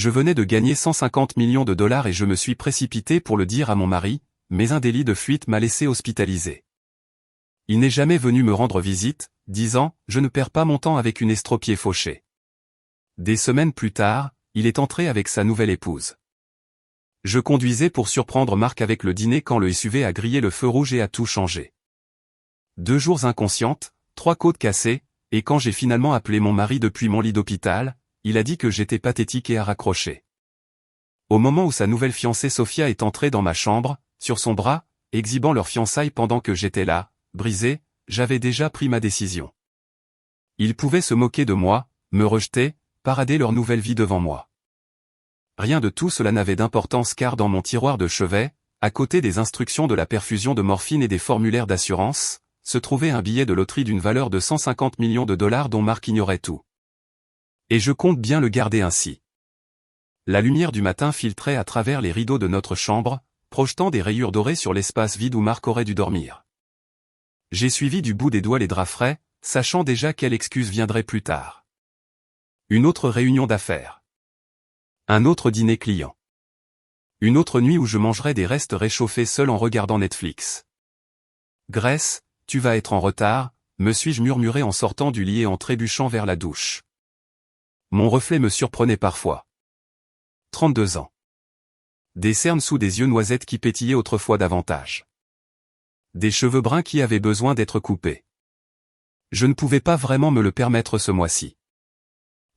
Je venais de gagner 150 millions de dollars et je me suis précipité pour le dire à mon mari, mais un délit de fuite m'a laissé hospitalisé. Il n'est jamais venu me rendre visite, disant, je ne perds pas mon temps avec une estropiée fauchée. Des semaines plus tard, il est entré avec sa nouvelle épouse. Je conduisais pour surprendre Marc avec le dîner quand le SUV a grillé le feu rouge et a tout changé. 2 jours inconsciente, 3 côtes cassées, et quand j'ai finalement appelé mon mari depuis mon lit d'hôpital, il a dit que j'étais pathétique et a raccroché. Au moment où sa nouvelle fiancée Sophia est entrée dans ma chambre, sur son bras, exhibant leur fiançailles pendant que j'étais là, brisé, j'avais déjà pris ma décision. Ils pouvaient se moquer de moi, me rejeter, parader leur nouvelle vie devant moi. Rien de tout cela n'avait d'importance car dans mon tiroir de chevet, à côté des instructions de la perfusion de morphine et des formulaires d'assurance, se trouvait un billet de loterie d'une valeur de 150 millions de dollars dont Marc ignorait tout. Et je compte bien le garder ainsi. La lumière du matin filtrait à travers les rideaux de notre chambre, projetant des rayures dorées sur l'espace vide où Marc aurait dû dormir. J'ai suivi du bout des doigts les draps frais, sachant déjà quelle excuse viendrait plus tard. Une autre réunion d'affaires. Un autre dîner client. Une autre nuit où je mangerai des restes réchauffés seul en regardant Netflix. Grace, tu vas être en retard, me suis-je murmuré en sortant du lit et en trébuchant vers la douche. Mon reflet me surprenait parfois. 32 ans. Des cernes sous des yeux noisettes qui pétillaient autrefois davantage. Des cheveux bruns qui avaient besoin d'être coupés. Je ne pouvais pas vraiment me le permettre ce mois-ci.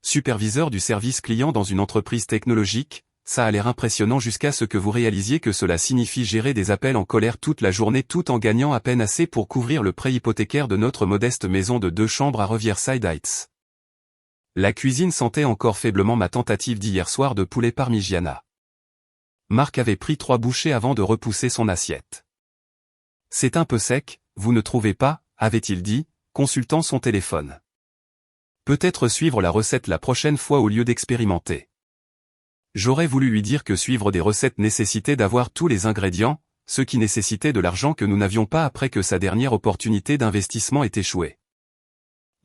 Superviseur du service client dans une entreprise technologique, ça a l'air impressionnant jusqu'à ce que vous réalisiez que cela signifie gérer des appels en colère toute la journée tout en gagnant à peine assez pour couvrir le prêt hypothécaire de notre modeste maison de 2 chambres à Riverside Heights. La cuisine sentait encore faiblement ma tentative d'hier soir de poulet parmigiana. Marc avait pris 3 bouchées avant de repousser son assiette. C'est un peu sec, vous ne trouvez pas, avait-il dit, consultant son téléphone. Peut-être suivre la recette la prochaine fois au lieu d'expérimenter. J'aurais voulu lui dire que suivre des recettes nécessitait d'avoir tous les ingrédients, ce qui nécessitait de l'argent que nous n'avions pas après que sa dernière opportunité d'investissement ait échoué.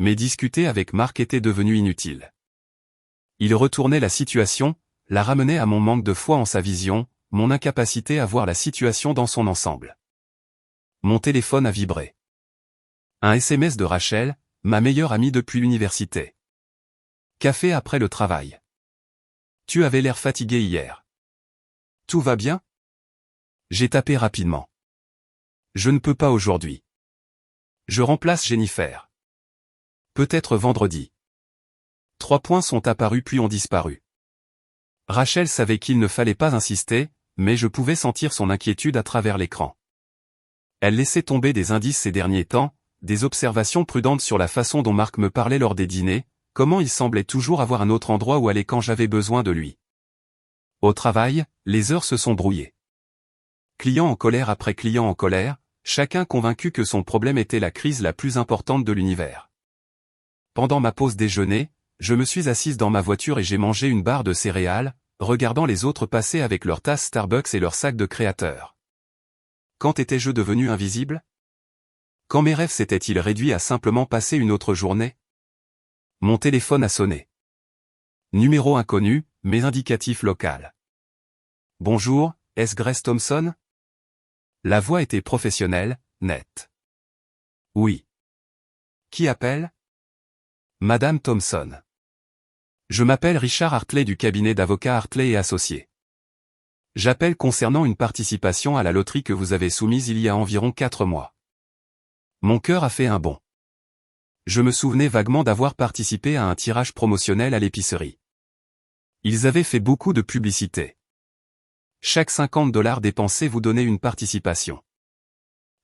Mais discuter avec Marc était devenu inutile. Il retournait la situation, la ramenait à mon manque de foi en sa vision, mon incapacité à voir la situation dans son ensemble. Mon téléphone a vibré. Un SMS de Rachel, ma meilleure amie depuis l'université. Café après le travail. Tu avais l'air fatigué hier. Tout va bien? J'ai tapé rapidement. Je ne peux pas aujourd'hui. Je remplace Jennifer. Peut-être vendredi. 3 points sont apparus puis ont disparu. Rachel savait qu'il ne fallait pas insister, mais je pouvais sentir son inquiétude à travers l'écran. Elle laissait tomber des indices ces derniers temps, des observations prudentes sur la façon dont Marc me parlait lors des dîners, comment il semblait toujours avoir un autre endroit où aller quand j'avais besoin de lui. Au travail, les heures se sont brouillées. Client en colère après client en colère, chacun convaincu que son problème était la crise la plus importante de l'univers. Pendant ma pause déjeuner, je me suis assise dans ma voiture et j'ai mangé une barre de céréales, regardant les autres passer avec leur tasse Starbucks et leur sac de créateur. Quand étais-je devenu invisible? Quand mes rêves s'étaient-ils réduits à simplement passer une autre journée? Mon téléphone a sonné. Numéro inconnu, mais indicatif local. Bonjour, est-ce Grace Thompson? La voix était professionnelle, nette. Oui. Qui appelle? Madame Thompson. Je m'appelle Richard Hartley du cabinet d'avocats Hartley et Associés. J'appelle concernant une participation à la loterie que vous avez soumise il y a environ 4 mois. Mon cœur a fait un bond. Je me souvenais vaguement d'avoir participé à un tirage promotionnel à l'épicerie. Ils avaient fait beaucoup de publicité. Chaque 50 $ dépensés vous donnait une participation.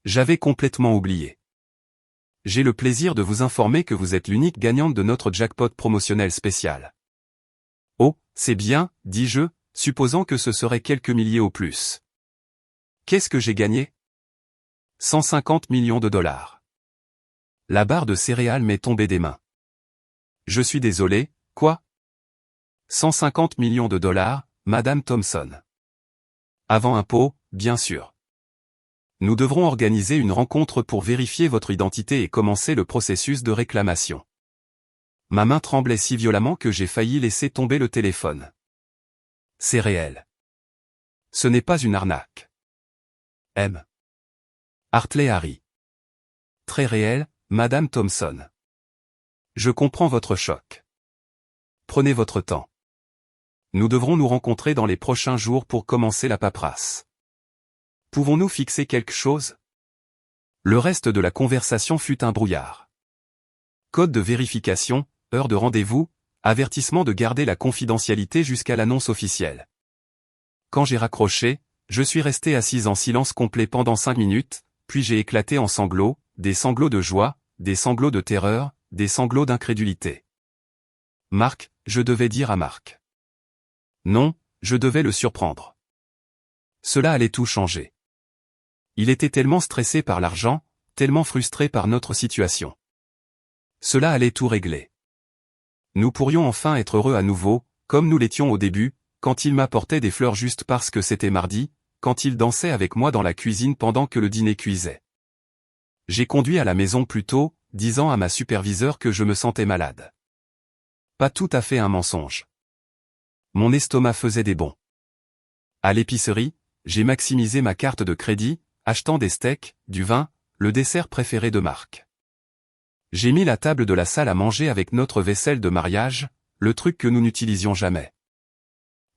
J'avais complètement oublié. J'ai le plaisir de vous informer que vous êtes l'unique gagnante de notre jackpot promotionnel spécial. Oh, c'est bien, dis-je, supposant que ce serait quelques milliers au plus. Qu'est-ce que j'ai gagné? 150 millions de dollars. La barre de céréales m'est tombée des mains. Je suis désolé, quoi? 150 millions de dollars, Madame Thompson. Avant impôt, bien sûr. Nous devrons organiser une rencontre pour vérifier votre identité et commencer le processus de réclamation. Ma main tremblait si violemment que j'ai failli laisser tomber le téléphone. C'est réel. Ce n'est pas une arnaque. M. Hartley Harry. Très réel, Madame Thompson. Je comprends votre choc. Prenez votre temps. Nous devrons nous rencontrer dans les prochains jours pour commencer la paperasse. Pouvons-nous fixer quelque chose? Le reste de la conversation fut un brouillard. Code de vérification, heure de rendez-vous, avertissement de garder la confidentialité jusqu'à l'annonce officielle. Quand j'ai raccroché, je suis resté assise en silence complet pendant 5 minutes, puis j'ai éclaté en sanglots, des sanglots de joie, des sanglots de terreur, des sanglots d'incrédulité. Marc, je devais dire à Marc. Non, je devais le surprendre. Cela allait tout changer. Il était tellement stressé par l'argent, tellement frustré par notre situation. Cela allait tout régler. Nous pourrions enfin être heureux à nouveau, comme nous l'étions au début, quand il m'apportait des fleurs juste parce que c'était mardi, quand il dansait avec moi dans la cuisine pendant que le dîner cuisait. J'ai conduit à la maison plus tôt, disant à ma superviseure que je me sentais malade. Pas tout à fait un mensonge. Mon estomac faisait des bonds. À l'épicerie, j'ai maximisé ma carte de crédit, achetant des steaks, du vin, le dessert préféré de Marc. J'ai mis la table de la salle à manger avec notre vaisselle de mariage, le truc que nous n'utilisions jamais.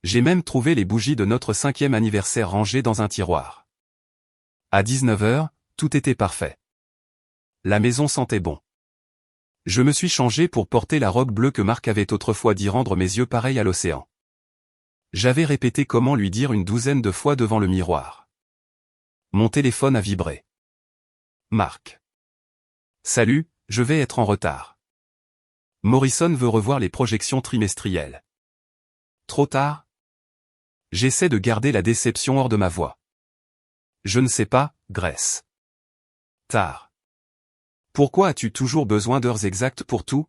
J'ai même trouvé les bougies de notre 5e anniversaire rangées dans un tiroir. À 19h, tout était parfait. La maison sentait bon. Je me suis changé pour porter la robe bleue que Marc avait autrefois dit rendre mes yeux pareils à l'océan. J'avais répété comment lui dire une douzaine de fois devant le miroir. Mon téléphone a vibré. Marc. Salut, je vais être en retard. Morrison veut revoir les projections trimestrielles. Trop tard? J'essaie de garder la déception hors de ma voix. Je ne sais pas, Grace. Tard. Pourquoi as-tu toujours besoin d'heures exactes pour tout?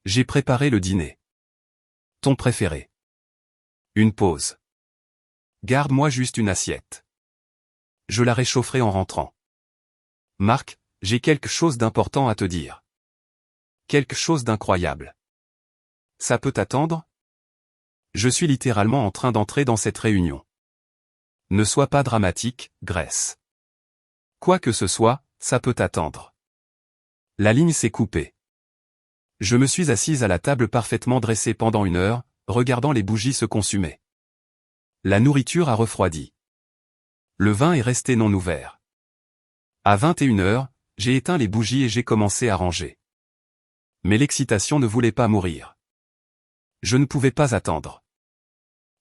J'ai préparé le dîner. Ton préféré. Une pause. Garde-moi juste une assiette. Je la réchaufferai en rentrant. Marc, j'ai quelque chose d'important à te dire. Quelque chose d'incroyable. Ça peut attendre? Je suis littéralement en train d'entrer dans cette réunion. Ne sois pas dramatique, Grace. Quoi que ce soit, ça peut attendre. La ligne s'est coupée. Je me suis assise à la table parfaitement dressée pendant 1 heure, regardant les bougies se consumer. La nourriture a refroidi. Le vin est resté non ouvert. À 21h, j'ai éteint les bougies et j'ai commencé à ranger. Mais l'excitation ne voulait pas mourir. Je ne pouvais pas attendre.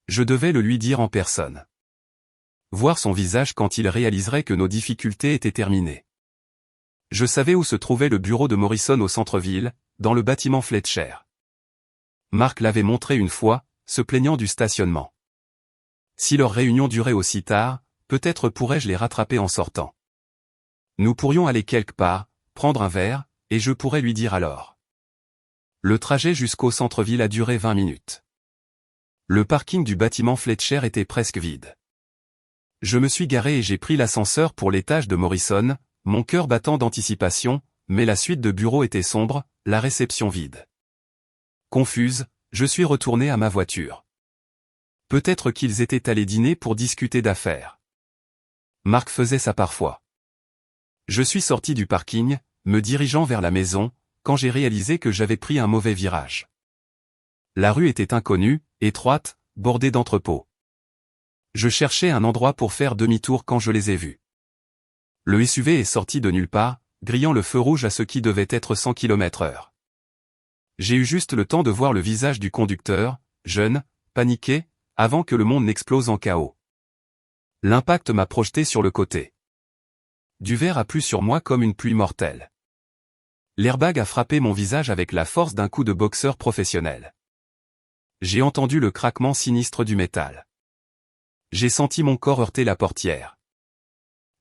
Je devais le lui dire en personne. Voir son visage quand il réaliserait que nos difficultés étaient terminées. Je savais où se trouvait le bureau de Morrison au centre-ville, dans le bâtiment Fletcher. Marc l'avait montré une fois, se plaignant du stationnement. Si leur réunion durait aussi tard, peut-être pourrais-je les rattraper en sortant. Nous pourrions aller quelque part, prendre un verre, et je pourrais lui dire alors. Le trajet jusqu'au centre-ville a duré 20 minutes. Le parking du bâtiment Fletcher était presque vide. Je me suis garé et j'ai pris l'ascenseur pour l'étage de Morrison, mon cœur battant d'anticipation, mais la suite de bureaux était sombre, la réception vide. Confuse, je suis retourné à ma voiture. Peut-être qu'ils étaient allés dîner pour discuter d'affaires. Marc faisait ça parfois. Je suis sorti du parking, me dirigeant vers la maison, quand j'ai réalisé que j'avais pris un mauvais virage. La rue était inconnue, étroite, bordée d'entrepôts. Je cherchais un endroit pour faire demi-tour quand je les ai vus. Le SUV est sorti de nulle part, grillant le feu rouge à ce qui devait être 100 km/h. J'ai eu juste le temps de voir le visage du conducteur, jeune, paniqué, avant que le monde n'explose en chaos. L'impact m'a projeté sur le côté. Du verre a plu sur moi comme une pluie mortelle. L'airbag a frappé mon visage avec la force d'un coup de boxeur professionnel. J'ai entendu le craquement sinistre du métal. J'ai senti mon corps heurter la portière.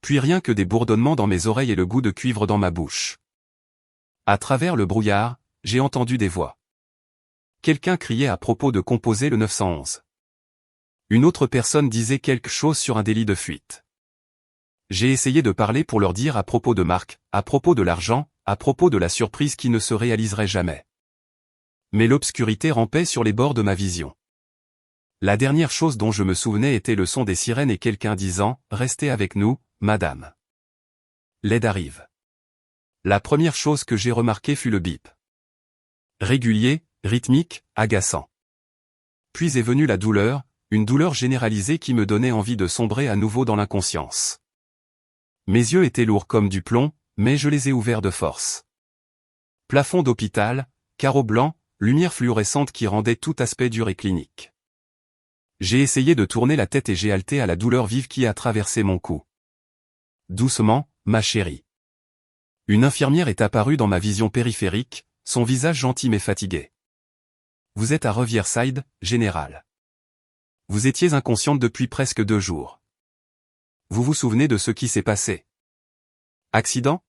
Puis rien que des bourdonnements dans mes oreilles et le goût de cuivre dans ma bouche. À travers le brouillard, j'ai entendu des voix. Quelqu'un criait à propos de composer le 911. Une autre personne disait quelque chose sur un délit de fuite. J'ai essayé de parler pour leur dire à propos de Marc, à propos de l'argent, à propos de la surprise qui ne se réaliserait jamais. Mais l'obscurité rampait sur les bords de ma vision. La dernière chose dont je me souvenais était le son des sirènes et quelqu'un disant « Restez avec nous, madame. L'aide arrive ». La première chose que j'ai remarquée fut le bip. Régulier, rythmique, agaçant. Puis est venue la douleur, une douleur généralisée qui me donnait envie de sombrer à nouveau dans l'inconscience. Mes yeux étaient lourds comme du plomb, mais je les ai ouverts de force. Plafond d'hôpital, carreaux blancs, lumière fluorescente qui rendait tout aspect dur et clinique. J'ai essayé de tourner la tête et j'ai halté à la douleur vive qui a traversé mon cou. Doucement, ma chérie. Une infirmière est apparue dans ma vision périphérique, son visage gentil mais fatigué. Vous êtes à Riverside, général. Vous étiez inconsciente depuis presque 2 jours. Vous vous souvenez de ce qui s'est passé? Accident?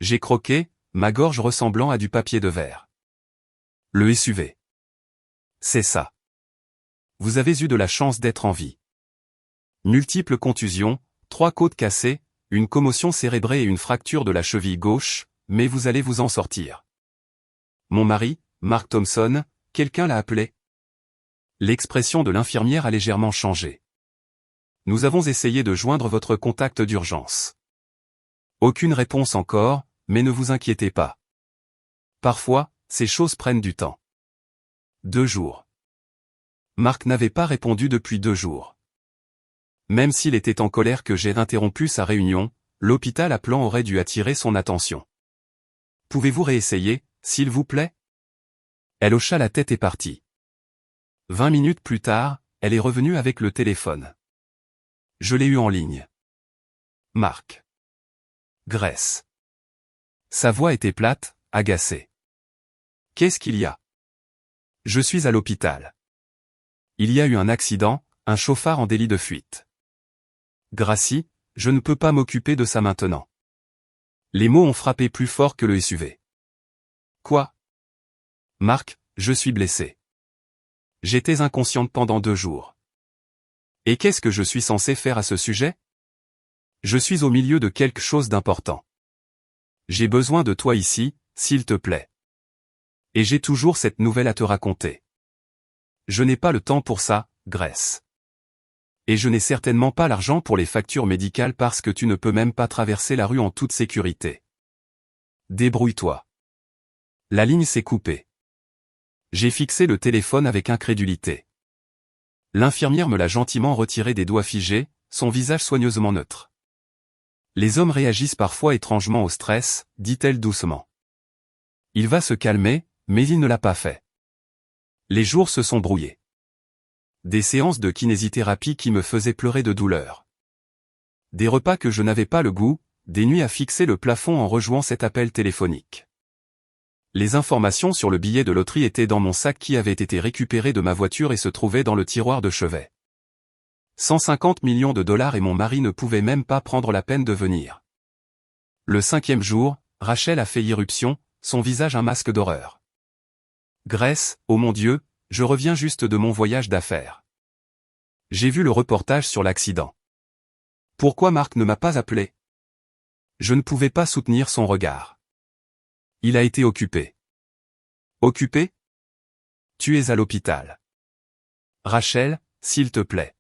J'ai croqué, ma gorge ressemblant à du papier de verre. Le SUV. C'est ça. Vous avez eu de la chance d'être en vie. Multiples contusions, 3 côtes cassées, une commotion cérébrée et une fracture de la cheville gauche, mais vous allez vous en sortir. Mon mari, Mark Thompson, quelqu'un l'a appelé? L'expression de l'infirmière a légèrement changé. Nous avons essayé de joindre votre contact d'urgence. Aucune réponse encore, mais ne vous inquiétez pas. Parfois, ces choses prennent du temps. 2 jours. Mark n'avait pas répondu depuis 2 jours. Même s'il était en colère que j'ai interrompu sa réunion, l'hôpital appelant aurait dû attirer son attention. Pouvez-vous réessayer, s'il vous plaît? Elle hocha la tête et partit. 20 minutes plus tard, elle est revenue avec le téléphone. Je l'ai eu en ligne. Mark. Grace. Sa voix était plate, agacée. Qu'est-ce qu'il y a? Je suis à l'hôpital. Il y a eu un accident, un chauffard en délit de fuite. Gracie, je ne peux pas m'occuper de ça maintenant. Les mots ont frappé plus fort que le SUV. Quoi? Mark, je suis blessé. J'étais inconsciente pendant 2 jours. Et qu'est-ce que je suis censé faire à ce sujet? Je suis au milieu de quelque chose d'important. J'ai besoin de toi ici, s'il te plaît. Et j'ai toujours cette nouvelle à te raconter. Je n'ai pas le temps pour ça, Grace. Et je n'ai certainement pas l'argent pour les factures médicales parce que tu ne peux même pas traverser la rue en toute sécurité. Débrouille-toi. La ligne s'est coupée. J'ai fixé le téléphone avec incrédulité. L'infirmière me l'a gentiment retiré des doigts figés, son visage soigneusement neutre. Les hommes réagissent parfois étrangement au stress, dit-elle doucement. Il va se calmer, mais il ne l'a pas fait. Les jours se sont brouillés. Des séances de kinésithérapie qui me faisaient pleurer de douleur. Des repas que je n'avais pas le goût, des nuits à fixer le plafond en rejouant cet appel téléphonique. Les informations sur le billet de loterie étaient dans mon sac qui avait été récupéré de ma voiture et se trouvait dans le tiroir de chevet. 150 millions de dollars et mon mari ne pouvait même pas prendre la peine de venir. Le 5e jour, Rachel a fait irruption, son visage un masque d'horreur. Grace, oh mon Dieu, je reviens juste de mon voyage d'affaires. J'ai vu le reportage sur l'accident. Pourquoi Mark ne m'a pas appelé? Je ne pouvais pas soutenir son regard. Il a été occupé. Occupé? Tu es à l'hôpital. Rachel, s'il te plaît.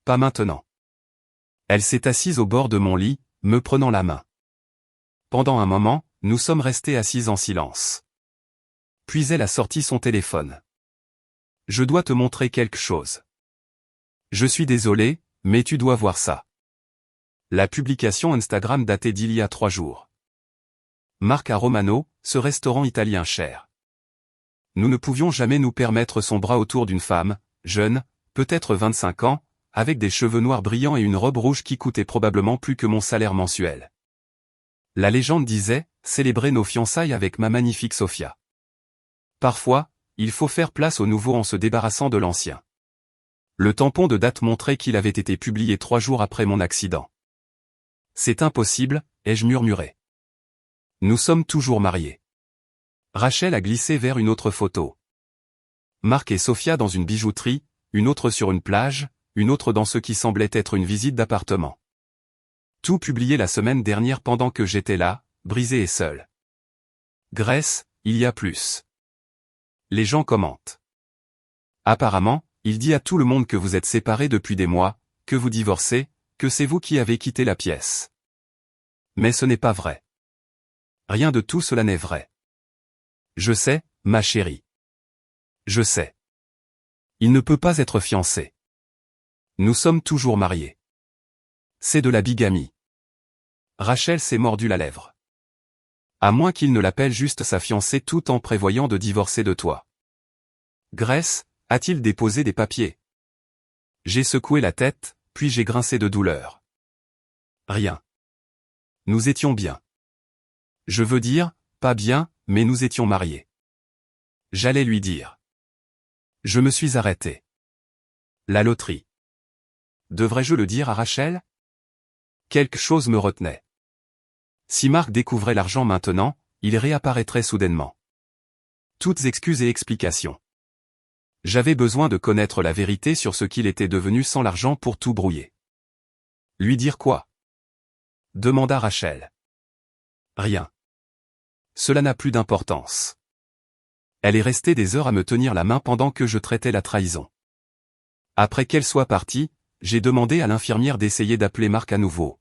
Pas maintenant. Elle s'est assise au bord de mon lit, me prenant la main. Pendant un moment, nous sommes restés assis en silence. Puis elle a sorti son téléphone. Je dois te montrer quelque chose. Je suis désolé, mais tu dois voir ça. La publication Instagram datée d'il y a 3 jours. Mark a Romano, ce restaurant italien cher. Nous ne pouvions jamais nous permettre son bras autour d'une femme, jeune, peut-être 25 ans, avec des cheveux noirs brillants et une robe rouge qui coûtait probablement plus que mon salaire mensuel. La légende disait, célébrer nos fiançailles avec ma magnifique Sophia. Parfois, il faut faire place au nouveau en se débarrassant de l'ancien. Le tampon de date montrait qu'il avait été publié 3 jours après mon accident. C'est impossible, ai-je murmuré. Nous sommes toujours mariés. Rachel a glissé vers une autre photo. Mark et Sophia dans une bijouterie, une autre sur une plage, une autre dans ce qui semblait être une visite d'appartement. Tout publié la semaine dernière pendant que j'étais là, brisé et seul. Grace, il y a plus. Les gens commentent. Apparemment, Il dit à tout le monde que vous êtes séparés depuis des mois, que vous divorcez, que c'est vous qui avez quitté la pièce. Mais ce n'est pas vrai. Rien de tout cela n'est vrai. Je sais, ma chérie. Je sais. Il ne peut pas être fiancé. Nous sommes toujours mariés. C'est de la bigamie. Rachel s'est mordu la lèvre. À moins qu'il ne l'appelle juste sa fiancée tout en prévoyant de divorcer de toi. Grace, a-t-il déposé des papiers? J'ai secoué la tête, puis j'ai grincé de douleur. Rien. Nous étions bien. Je veux dire, pas bien, mais nous étions mariés. J'allais lui dire. Je me suis arrêté. La loterie. Devrais-je le dire à Rachel? Quelque chose me retenait. Si Marc découvrait l'argent maintenant, il réapparaîtrait soudainement. Toutes excuses et explications. J'avais besoin de connaître la vérité sur ce qu'il était devenu sans l'argent pour tout brouiller. Lui dire quoi? Demanda Rachel. Rien. Cela n'a plus d'importance. Elle est restée des heures à me tenir la main pendant que je traitais la trahison. Après qu'elle soit partie, j'ai demandé à l'infirmière d'essayer d'appeler Marc à nouveau.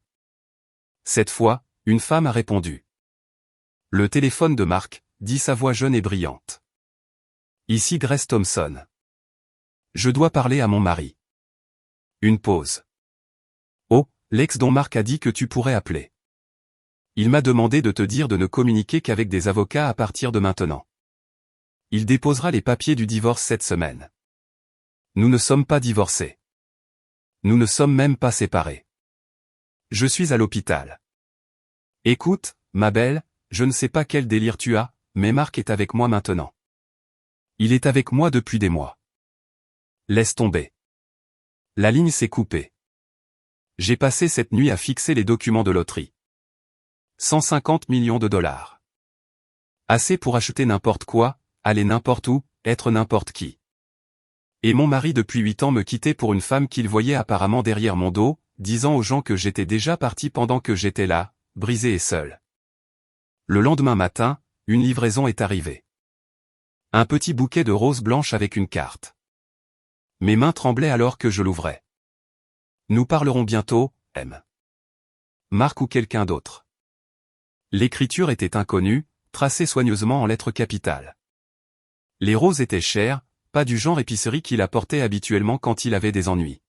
Cette fois, une femme a répondu. Le téléphone de Marc, dit sa voix jeune et brillante. Ici Grace Thompson. Je dois parler à mon mari. Une pause. Oh, l'ex dont Marc a dit que tu pourrais appeler. Il m'a demandé de te dire de ne communiquer qu'avec des avocats à partir de maintenant. Il déposera les papiers du divorce cette semaine. Nous ne sommes pas divorcés. Nous ne sommes même pas séparés. Je suis à l'hôpital. Écoute, ma belle, je ne sais pas quel délire tu as, mais Marc est avec moi maintenant. Il est avec moi depuis des mois. Laisse tomber. La ligne s'est coupée. J'ai passé cette nuit à fixer les documents de loterie. 150 millions de dollars. Assez pour acheter n'importe quoi, aller n'importe où, être n'importe qui. Et mon mari depuis 8 ans me quittait pour une femme qu'il voyait apparemment derrière mon dos, disant aux gens que j'étais déjà parti pendant que j'étais là, brisé et seul. Le lendemain matin, une livraison est arrivée. Un petit bouquet de roses blanches avec une carte. Mes mains tremblaient alors que je l'ouvrais. Nous parlerons bientôt, M. Marc ou quelqu'un d'autre. L'écriture était inconnue, tracée soigneusement en lettres capitales. Les roses étaient chères, pas du genre épicerie qu'il apportait habituellement quand il avait des ennuis.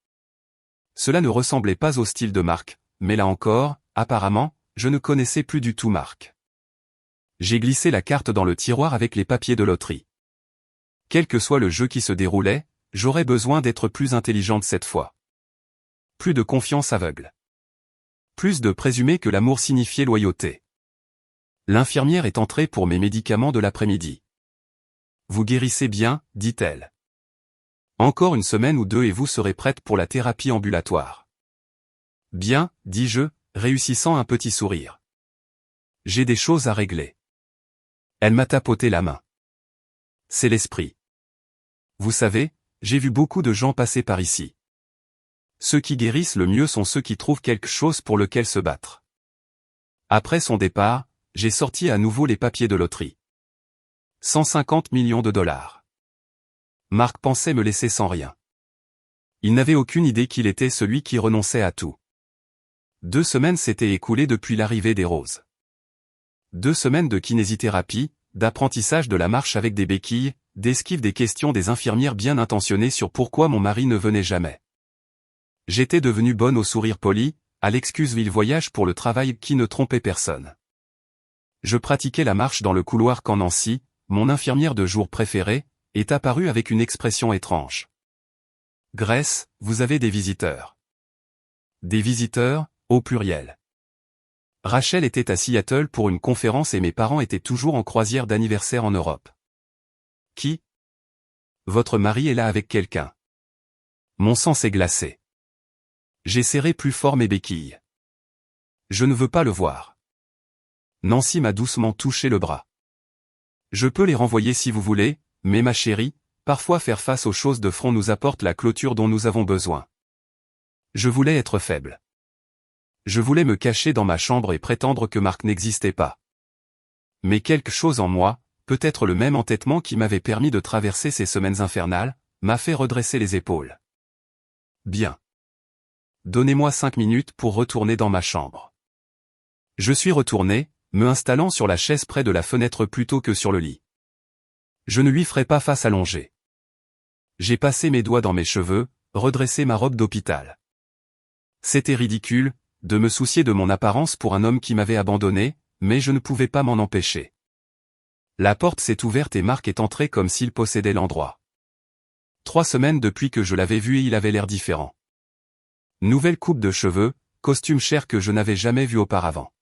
Cela ne ressemblait pas au style de Marc, mais là encore, apparemment, je ne connaissais plus du tout Marc. J'ai glissé la carte dans le tiroir avec les papiers de loterie. Quel que soit le jeu qui se déroulait, j'aurais besoin d'être plus intelligente cette fois. Plus de confiance aveugle. Plus de présumer que l'amour signifiait loyauté. L'infirmière est entrée pour mes médicaments de l'après-midi. Vous guérissez bien, dit-elle. Encore une semaine ou deux et vous serez prête pour la thérapie ambulatoire. Bien, dis-je, réussissant un petit sourire. J'ai des choses à régler. Elle m'a tapoté la main. C'est l'esprit. Vous savez, j'ai vu beaucoup de gens passer par ici. Ceux qui guérissent le mieux sont ceux qui trouvent quelque chose pour lequel se battre. Après son départ, j'ai sorti à nouveau les papiers de loterie. 150 millions de dollars. Marc pensait me laisser sans rien. Il n'avait aucune idée qu'il était celui qui renonçait à tout. 2 semaines s'étaient écoulées depuis l'arrivée des roses. 2 semaines de kinésithérapie, d'apprentissage de la marche avec des béquilles, d'esquive des questions des infirmières bien intentionnées sur pourquoi mon mari ne venait jamais. J'étais devenue bonne au sourire poli, à l'excuse ville voyage pour le travail qui ne trompait personne. Je pratiquais la marche dans le couloir quand Nancy, mon infirmière de jour préférée, est apparue avec une expression étrange. Grace, vous avez des visiteurs. Des visiteurs, au pluriel. Rachel était à Seattle pour une conférence et mes parents étaient toujours en croisière d'anniversaire en Europe. Qui? Votre mari est là avec quelqu'un. Mon sang s'est glacé. J'ai serré plus fort mes béquilles. Je ne veux pas le voir. Nancy m'a doucement touché le bras. Je peux les renvoyer si vous voulez, mais ma chérie, parfois faire face aux choses de front nous apporte la clôture dont nous avons besoin. Je voulais être faible. Je voulais me cacher dans ma chambre et prétendre que Marc n'existait pas. Mais quelque chose en moi, peut-être le même entêtement qui m'avait permis de traverser ces semaines infernales, m'a fait redresser les épaules. Bien. Donnez-moi 5 minutes pour retourner dans ma chambre. Je suis retourné, me installant sur la chaise près de la fenêtre plutôt que sur le lit. Je ne lui ferai pas face allongée. J'ai passé mes doigts dans mes cheveux, redressé ma robe d'hôpital. C'était ridicule, de me soucier de mon apparence pour un homme qui m'avait abandonné, mais je ne pouvais pas m'en empêcher. La porte s'est ouverte et Marc est entré comme s'il possédait l'endroit. 3 semaines depuis que je l'avais vu et il avait l'air différent. Nouvelle coupe de cheveux, costume cher que je n'avais jamais vu auparavant.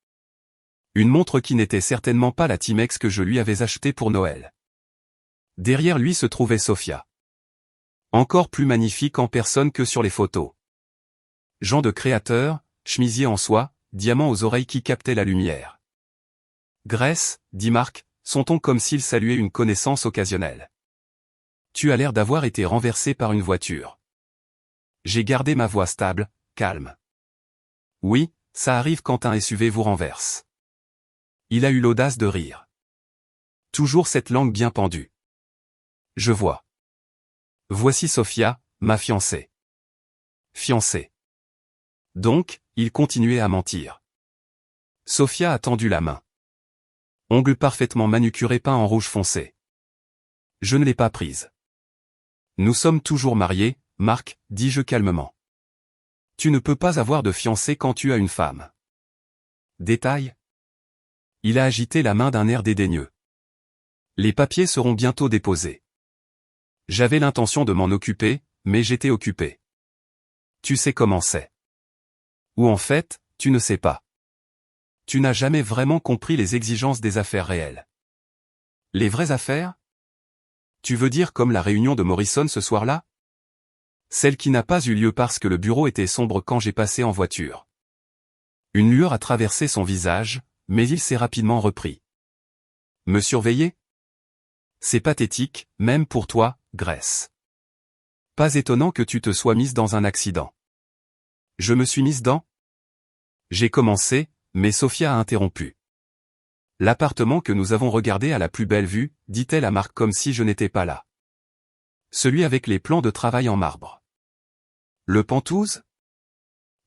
Une montre qui n'était certainement pas la Timex que je lui avais achetée pour Noël. Derrière lui se trouvait Sophia. Encore plus magnifique en personne que sur les photos. Genre de créateur, chemisier en soie, diamant aux oreilles qui captaient la lumière. Grace, dit Marc, son ton comme s'il saluait une connaissance occasionnelle. Tu as l'air d'avoir été renversé par une voiture. J'ai gardé ma voix stable, calme. Oui, ça arrive quand un SUV vous renverse. Il a eu l'audace de rire. Toujours cette langue bien pendue. Je vois. Voici Sophia, ma fiancée. Fiancée. Donc, il continuait à mentir. Sophia a tendu la main. Ongles parfaitement manucurés peints en rouge foncé. Je ne l'ai pas prise. Nous sommes toujours mariés, Marc, dis-je calmement. Tu ne peux pas avoir de fiancée quand tu as une femme. Détail. Il a agité la main d'un air dédaigneux. Les papiers seront bientôt déposés. J'avais l'intention de m'en occuper, mais j'étais occupé. Tu sais comment c'est. Ou en fait, tu ne sais pas. Tu n'as jamais vraiment compris les exigences des affaires réelles. Les vraies affaires? Tu veux dire comme la réunion de Morrison ce soir-là? Celle qui n'a pas eu lieu parce que le bureau était sombre quand j'ai passé en voiture. Une lueur a traversé son visage, mais il s'est rapidement repris. Me surveiller? C'est pathétique, même pour toi, Grace. Pas étonnant que tu te sois mise dans un accident. Je me suis mise dans? J'ai commencé, mais Sophia a interrompu. L'appartement que nous avons regardé à la plus belle vue, dit-elle à Marc comme si je n'étais pas là. Celui avec les plans de travail en marbre. Le Penthouse?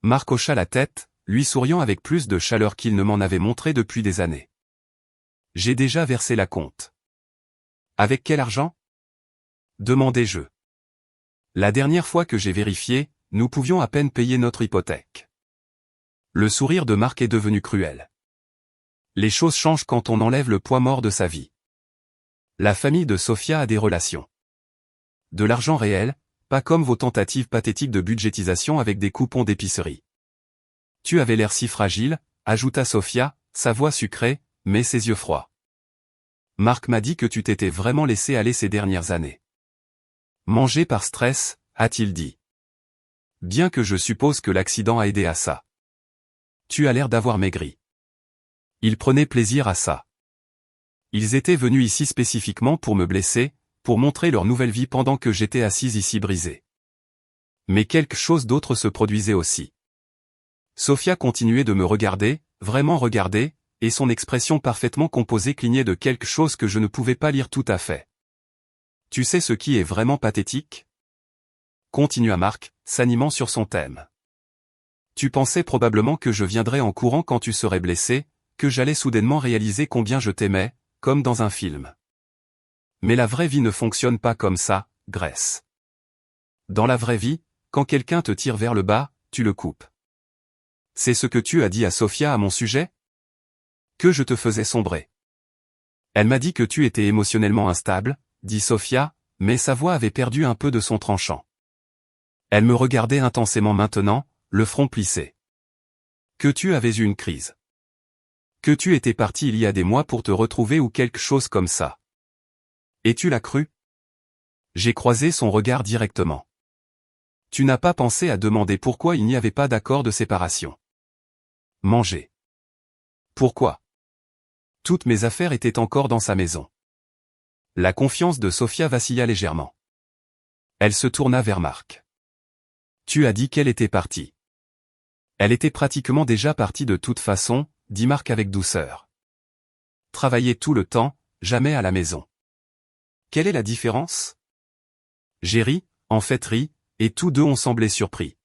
Marc hocha la tête, lui souriant avec plus de chaleur qu'il ne m'en avait montré depuis des années. J'ai déjà versé la compte. Avec quel argent? Demandai-je. La dernière fois que j'ai vérifié, nous pouvions à peine payer notre hypothèque. Le sourire de Marc est devenu cruel. Les choses changent quand on enlève le poids mort de sa vie. La famille de Sophia a des relations. De l'argent réel, pas comme vos tentatives pathétiques de budgétisation avec des coupons d'épicerie. Tu avais l'air si fragile, ajouta Sophia, sa voix sucrée, mais ses yeux froids. Marc m'a dit que tu t'étais vraiment laissé aller ces dernières années. Manger par stress, a-t-il dit. Bien que je suppose que l'accident a aidé à ça. Tu as l'air d'avoir maigri. Ils prenaient plaisir à ça. Ils étaient venus ici spécifiquement pour me blesser, pour montrer leur nouvelle vie pendant que j'étais assise ici brisée. Mais quelque chose d'autre se produisait aussi. Sophia continuait de me regarder, vraiment regarder, et son expression parfaitement composée clignait de quelque chose que je ne pouvais pas lire tout à fait. Tu sais ce qui est vraiment pathétique? Continua Marc, s'animant sur son thème. Tu pensais probablement que je viendrais en courant quand tu serais blessé, que j'allais soudainement réaliser combien je t'aimais, comme dans un film. Mais la vraie vie ne fonctionne pas comme ça, Grace. Dans la vraie vie, quand quelqu'un te tire vers le bas, tu le coupes. C'est ce que tu as dit à Sophia à mon sujet? Que je te faisais sombrer. Elle m'a dit que tu étais émotionnellement instable, dit Sophia, mais sa voix avait perdu un peu de son tranchant. Elle me regardait intensément maintenant, le front plissé. Que tu avais eu une crise. Que tu étais parti il y a des mois pour te retrouver ou quelque chose comme ça. Et tu l'as cru? J'ai croisé son regard directement. Tu n'as pas pensé à demander pourquoi il n'y avait pas d'accord de séparation. Manger. Pourquoi? Toutes mes affaires étaient encore dans sa maison. La confiance de Sophia vacilla légèrement. Elle se tourna vers Marc. Tu as dit qu'elle était partie. Elle était pratiquement déjà partie de toute façon, dit Marc avec douceur. Travailler tout le temps, jamais à la maison. Quelle est la différence? J'ai ri, en fait ri, et tous deux ont semblé surpris.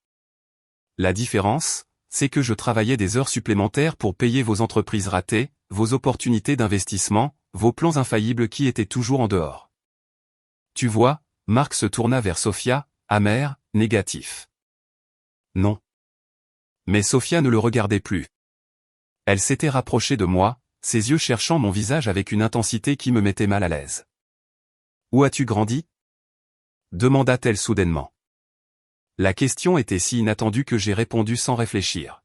La différence, c'est que je travaillais des heures supplémentaires pour payer vos entreprises ratées, vos opportunités d'investissement, vos plans infaillibles qui étaient toujours en dehors. Tu vois, Marc se tourna vers Sophia, amer, négatif. Non. Mais Sophia ne le regardait plus. Elle s'était rapprochée de moi, ses yeux cherchant mon visage avec une intensité qui me mettait mal à l'aise. Où as-tu grandi? Demanda-t-elle soudainement. La question était si inattendue que j'ai répondu sans réfléchir.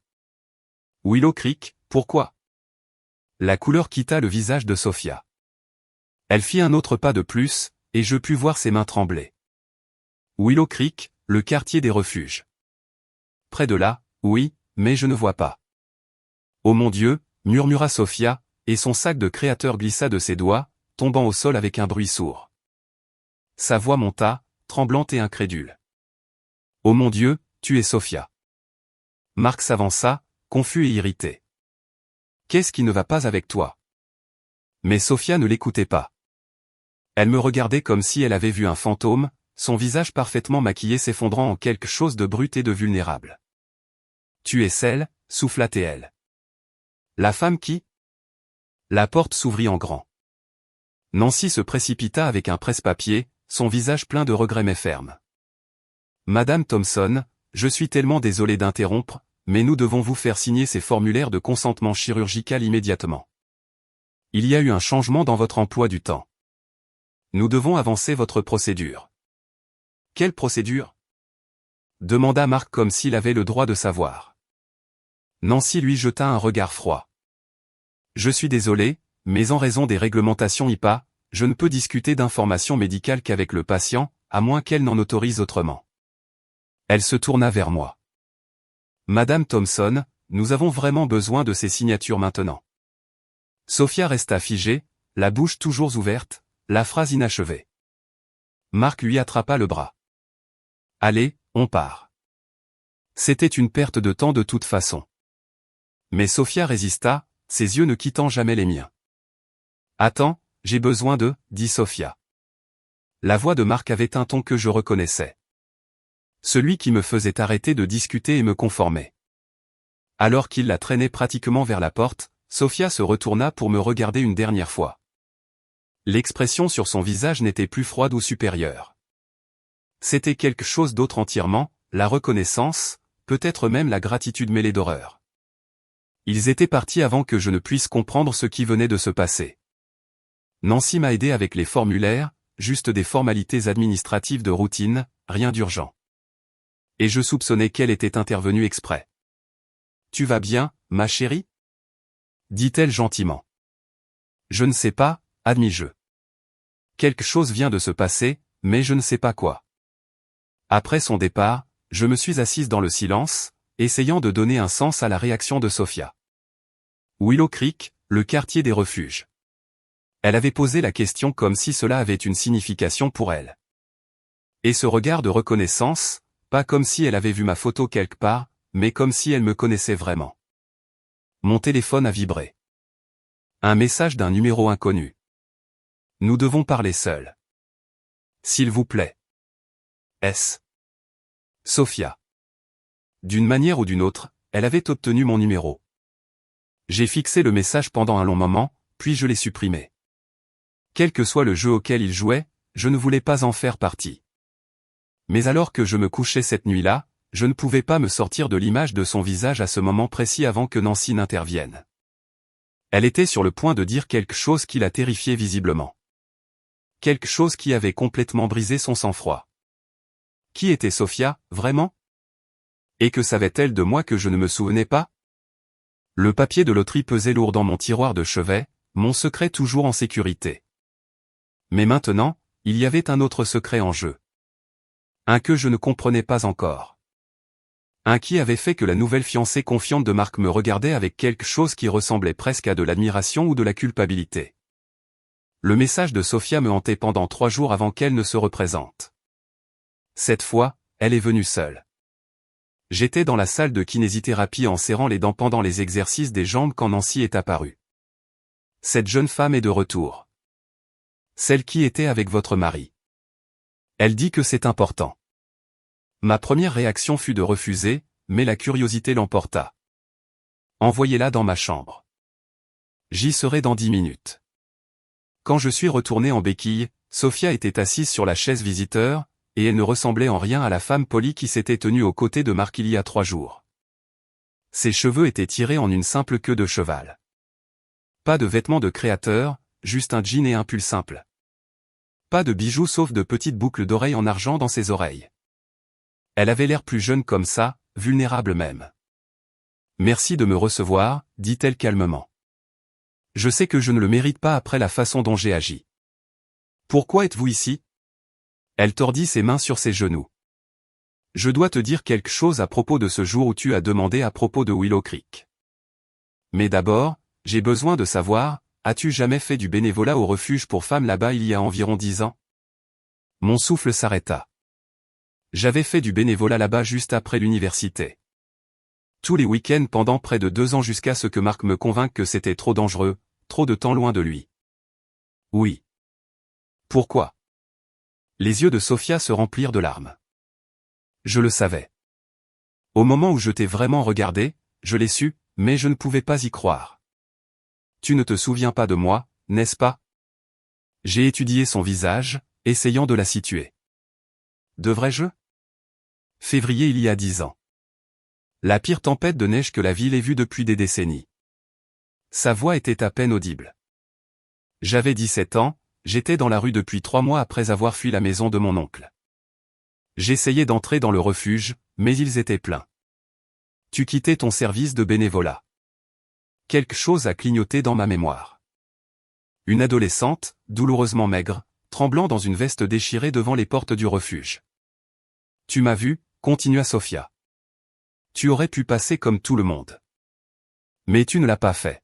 Willow Creek, pourquoi? La couleur quitta le visage de Sophia. Elle fit un autre pas de plus, et je pus voir ses mains trembler. Willow Creek, le quartier des refuges. Près de là, oui, mais je ne vois pas. Oh mon Dieu, murmura Sophia, et son sac de créateur glissa de ses doigts, tombant au sol avec un bruit sourd. Sa voix monta, tremblante et incrédule. Oh mon Dieu, tu es Sophia. Marc s'avança, confus et irrité. Qu'est-ce qui ne va pas avec toi? Mais Sophia ne l'écoutait pas. Elle me regardait comme si elle avait vu un fantôme, son visage parfaitement maquillé s'effondrant en quelque chose de brut et de vulnérable. Tu es celle, souffla-t-elle. La femme qui? La porte s'ouvrit en grand. Nancy se précipita avec un presse-papier, son visage plein de regrets mais ferme. Madame Thompson, je suis tellement désolé d'interrompre, mais nous devons vous faire signer ces formulaires de consentement chirurgical immédiatement. Il y a eu un changement dans votre emploi du temps. Nous devons avancer votre procédure. Quelle procédure? Demanda Marc comme s'il avait le droit de savoir. Nancy lui jeta un regard froid. Je suis désolé, mais en raison des réglementations HIPAA, je ne peux discuter d'informations médicales qu'avec le patient, à moins qu'elle n'en autorise autrement. Elle se tourna vers moi. Madame Thompson, nous avons vraiment besoin de ces signatures maintenant. Sophia resta figée, la bouche toujours ouverte, la phrase inachevée. Marc lui attrapa le bras. Allez, on part. C'était une perte de temps de toute façon. Mais Sophia résista, ses yeux ne quittant jamais les miens. Attends, j'ai besoin de, dit Sophia. La voix de Marc avait un ton que je reconnaissais. Celui qui me faisait arrêter de discuter et me conformer. Alors qu'il la traînait pratiquement vers la porte, Sophia se retourna pour me regarder une dernière fois. L'expression sur son visage n'était plus froide ou supérieure. C'était quelque chose d'autre entièrement, la reconnaissance, peut-être même la gratitude mêlée d'horreur. Ils étaient partis avant que je ne puisse comprendre ce qui venait de se passer. Nancy m'a aidé avec les formulaires, juste des formalités administratives de routine, rien d'urgent. Et je soupçonnais qu'elle était intervenue exprès. Tu vas bien, ma chérie? Dit-elle gentiment. Je ne sais pas, admis-je. Quelque chose vient de se passer, mais je ne sais pas quoi. Après son départ, je me suis assise dans le silence, essayant de donner un sens à la réaction de Sophia. Willow Creek, le quartier des refuges. Elle avait posé la question comme si cela avait une signification pour elle. Et ce regard de reconnaissance, pas comme si elle avait vu ma photo quelque part, mais comme si elle me connaissait vraiment. Mon téléphone a vibré. Un message d'un numéro inconnu. Nous devons parler seuls. S'il vous plaît. S. Sophia. D'une manière ou d'une autre, elle avait obtenu mon numéro. J'ai fixé le message pendant un long moment, puis je l'ai supprimé. Quel que soit le jeu auquel il jouait, je ne voulais pas en faire partie. Mais alors que je me couchais cette nuit-là, je ne pouvais pas me sortir de l'image de son visage à ce moment précis avant que Nancy n'intervienne. Elle était sur le point de dire quelque chose qui la terrifiait visiblement. Quelque chose qui avait complètement brisé son sang-froid. Qui était Sophia, vraiment? Et que savait-elle de moi que je ne me souvenais pas? Le papier de loterie pesait lourd dans mon tiroir de chevet, mon secret toujours en sécurité. Mais maintenant, il y avait un autre secret en jeu. Un que je ne comprenais pas encore. Un qui avait fait que la nouvelle fiancée confiante de Marc me regardait avec quelque chose qui ressemblait presque à de l'admiration ou de la culpabilité. Le message de Sophia me hantait pendant 3 jours avant qu'elle ne se représente. Cette fois, elle est venue seule. J'étais dans la salle de kinésithérapie en serrant les dents pendant les exercices des jambes quand Nancy est apparue. Cette jeune femme est de retour. Celle qui était avec votre mari. Elle dit que c'est important. Ma première réaction fut de refuser, mais la curiosité l'emporta. Envoyez-la dans ma chambre. J'y serai dans 10 minutes. Quand je suis retourné en béquille, Sophia était assise sur la chaise visiteur, et elle ne ressemblait en rien à la femme polie qui s'était tenue aux côtés de Marc il y a 3 jours. Ses cheveux étaient tirés en une simple queue de cheval. Pas de vêtements de créateur, juste un jean et un pull simple. Pas de bijoux sauf de petites boucles d'oreilles en argent dans ses oreilles. Elle avait l'air plus jeune comme ça, vulnérable même. « Merci de me recevoir », dit-elle calmement. « Je sais que je ne le mérite pas après la façon dont j'ai agi. Pourquoi êtes-vous ici ?» Elle tordit ses mains sur ses genoux. « Je dois te dire quelque chose à propos de ce jour où tu as demandé à propos de Willow Creek. Mais d'abord, j'ai besoin de savoir, as-tu jamais fait du bénévolat au refuge pour femmes là-bas il y a environ 10 ans ?» Mon souffle s'arrêta. J'avais fait du bénévolat là-bas juste après l'université. Tous les week-ends pendant près de 2 ans jusqu'à ce que Marc me convainque que c'était trop dangereux, trop de temps loin de lui. Oui. Pourquoi? Les yeux de Sophia se remplirent de larmes. Je le savais. Au moment où je t'ai vraiment regardé, je l'ai su, mais je ne pouvais pas y croire. Tu ne te souviens pas de moi, n'est-ce pas? J'ai étudié son visage, essayant de la situer. Devrais-je? Février il y a 10 ans. La pire tempête de neige que la ville ait vue depuis des décennies. Sa voix était à peine audible. J'avais 17 ans, j'étais dans la rue depuis 3 mois après avoir fui la maison de mon oncle. J'essayais d'entrer dans le refuge, mais ils étaient pleins. Tu quittais ton service de bénévolat. Quelque chose a clignoté dans ma mémoire. Une adolescente, douloureusement maigre, tremblant dans une veste déchirée devant les portes du refuge. Tu m'as vu, continua Sophia. Tu aurais pu passer comme tout le monde. Mais tu ne l'as pas fait.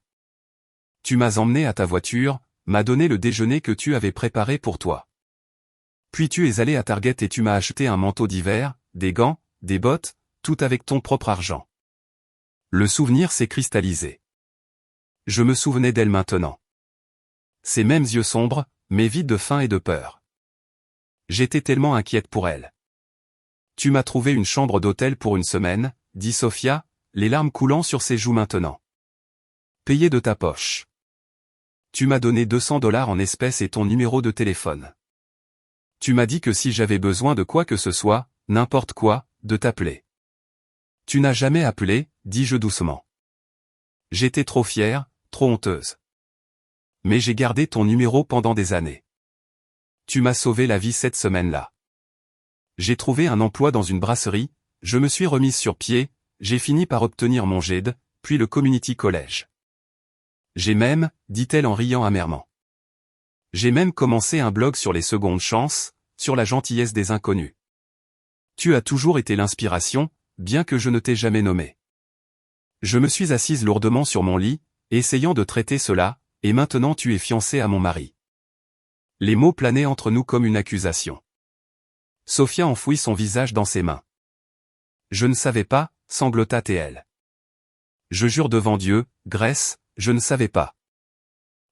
Tu m'as emmené à ta voiture, m'as donné le déjeuner que tu avais préparé pour toi. Puis tu es allé à Target et tu m'as acheté un manteau d'hiver, des gants, des bottes, tout avec ton propre argent. Le souvenir s'est cristallisé. Je me souvenais d'elle maintenant. Ses mêmes yeux sombres, mais vides de faim et de peur. J'étais tellement inquiète pour elle. Tu m'as trouvé une chambre d'hôtel pour une semaine, dit Sophia, les larmes coulant sur ses joues maintenant. Payé de ta poche. Tu m'as donné $200 en espèces et ton numéro de téléphone. Tu m'as dit que si j'avais besoin de quoi que ce soit, n'importe quoi, de t'appeler. Tu n'as jamais appelé, dis-je doucement. J'étais trop fière, trop honteuse. Mais j'ai gardé ton numéro pendant des années. Tu m'as sauvé la vie cette semaine-là. J'ai trouvé un emploi dans une brasserie, je me suis remise sur pied, j'ai fini par obtenir mon GED, puis le Community College. J'ai même, dit-elle en riant amèrement. J'ai même commencé un blog sur les secondes chances, sur la gentillesse des inconnus. Tu as toujours été l'inspiration, bien que je ne t'ai jamais nommé. Je me suis assise lourdement sur mon lit, essayant de traiter cela, et maintenant tu es fiancée à mon mari. Les mots planaient entre nous comme une accusation. Sophia enfouit son visage dans ses mains. Je ne savais pas, sanglota-t-elle. Je jure devant Dieu, Grace, je ne savais pas.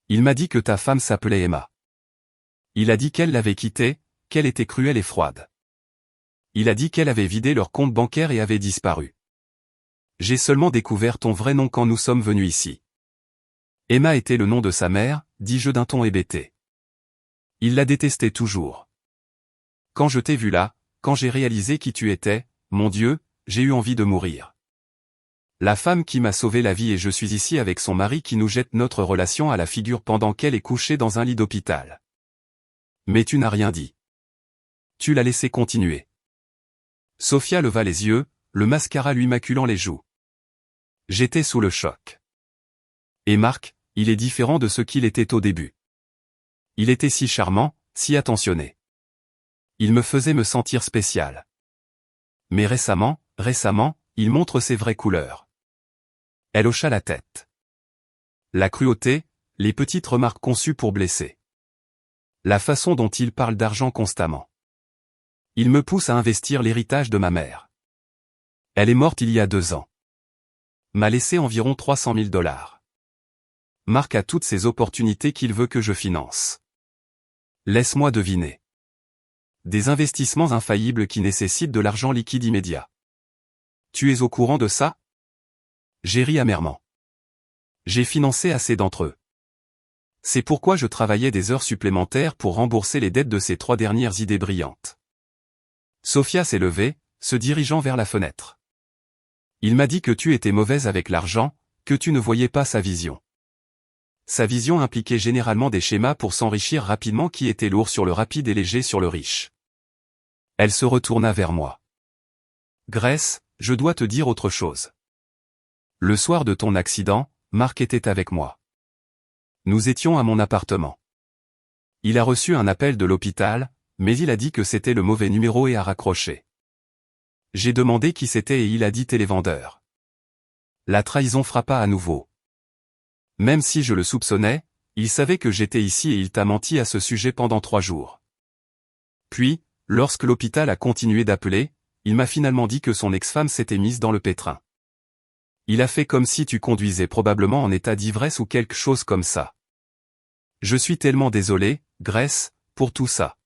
Il m'a dit que ta femme s'appelait Emma. Il a dit qu'elle l'avait quittée, qu'elle était cruelle et froide. Il a dit qu'elle avait vidé leur compte bancaire et avait disparu. J'ai seulement découvert ton vrai nom quand nous sommes venus ici. Emma était le nom de sa mère, dis-je d'un ton hébété. Il la détestait toujours. Quand je t'ai vu là, quand j'ai réalisé qui tu étais, mon Dieu, j'ai eu envie de mourir. La femme qui m'a sauvé la vie et je suis ici avec son mari qui nous jette notre relation à la figure pendant qu'elle est couchée dans un lit d'hôpital. Mais tu n'as rien dit. Tu l'as laissé continuer. Sophia leva les yeux, le mascara lui maculant les joues. J'étais sous le choc. Et Marc, il est différent de ce qu'il était au début. Il était si charmant, si attentionné. Il me faisait me sentir spécial. Mais récemment, il montre ses vraies couleurs. Elle hocha la tête. La cruauté, les petites remarques conçues pour blesser. La façon dont il parle d'argent constamment. Il me pousse à investir l'héritage de ma mère. Elle est morte il y a 2 ans. M'a laissé environ $300 000. Marc a toutes ces opportunités qu'il veut que je finance. Laisse-moi deviner. Des investissements infaillibles qui nécessitent de l'argent liquide immédiat. Tu es au courant de ça? J'ai ri amèrement. J'ai financé assez d'entre eux. C'est pourquoi je travaillais des heures supplémentaires pour rembourser les dettes de ces 3 dernières idées brillantes. Sofia s'est levée, se dirigeant vers la fenêtre. Il m'a dit que tu étais mauvaise avec l'argent, que tu ne voyais pas sa vision. Sa vision impliquait généralement des schémas pour s'enrichir rapidement qui étaient lourds sur le rapide et légers sur le riche. Elle se retourna vers moi. Grace, je dois te dire autre chose. Le soir de ton accident, Marc était avec moi. Nous étions à mon appartement. Il a reçu un appel de l'hôpital, mais il a dit que c'était le mauvais numéro et a raccroché. J'ai demandé qui c'était et il a dit télévendeur. La trahison frappa à nouveau. Même si je le soupçonnais, il savait que j'étais ici et il t'a menti à ce sujet pendant 3 jours. Puis, lorsque l'hôpital a continué d'appeler, il m'a finalement dit que son ex-femme s'était mise dans le pétrin. Il a fait comme si tu conduisais probablement en état d'ivresse ou quelque chose comme ça. Je suis tellement désolé, Grace, pour tout ça.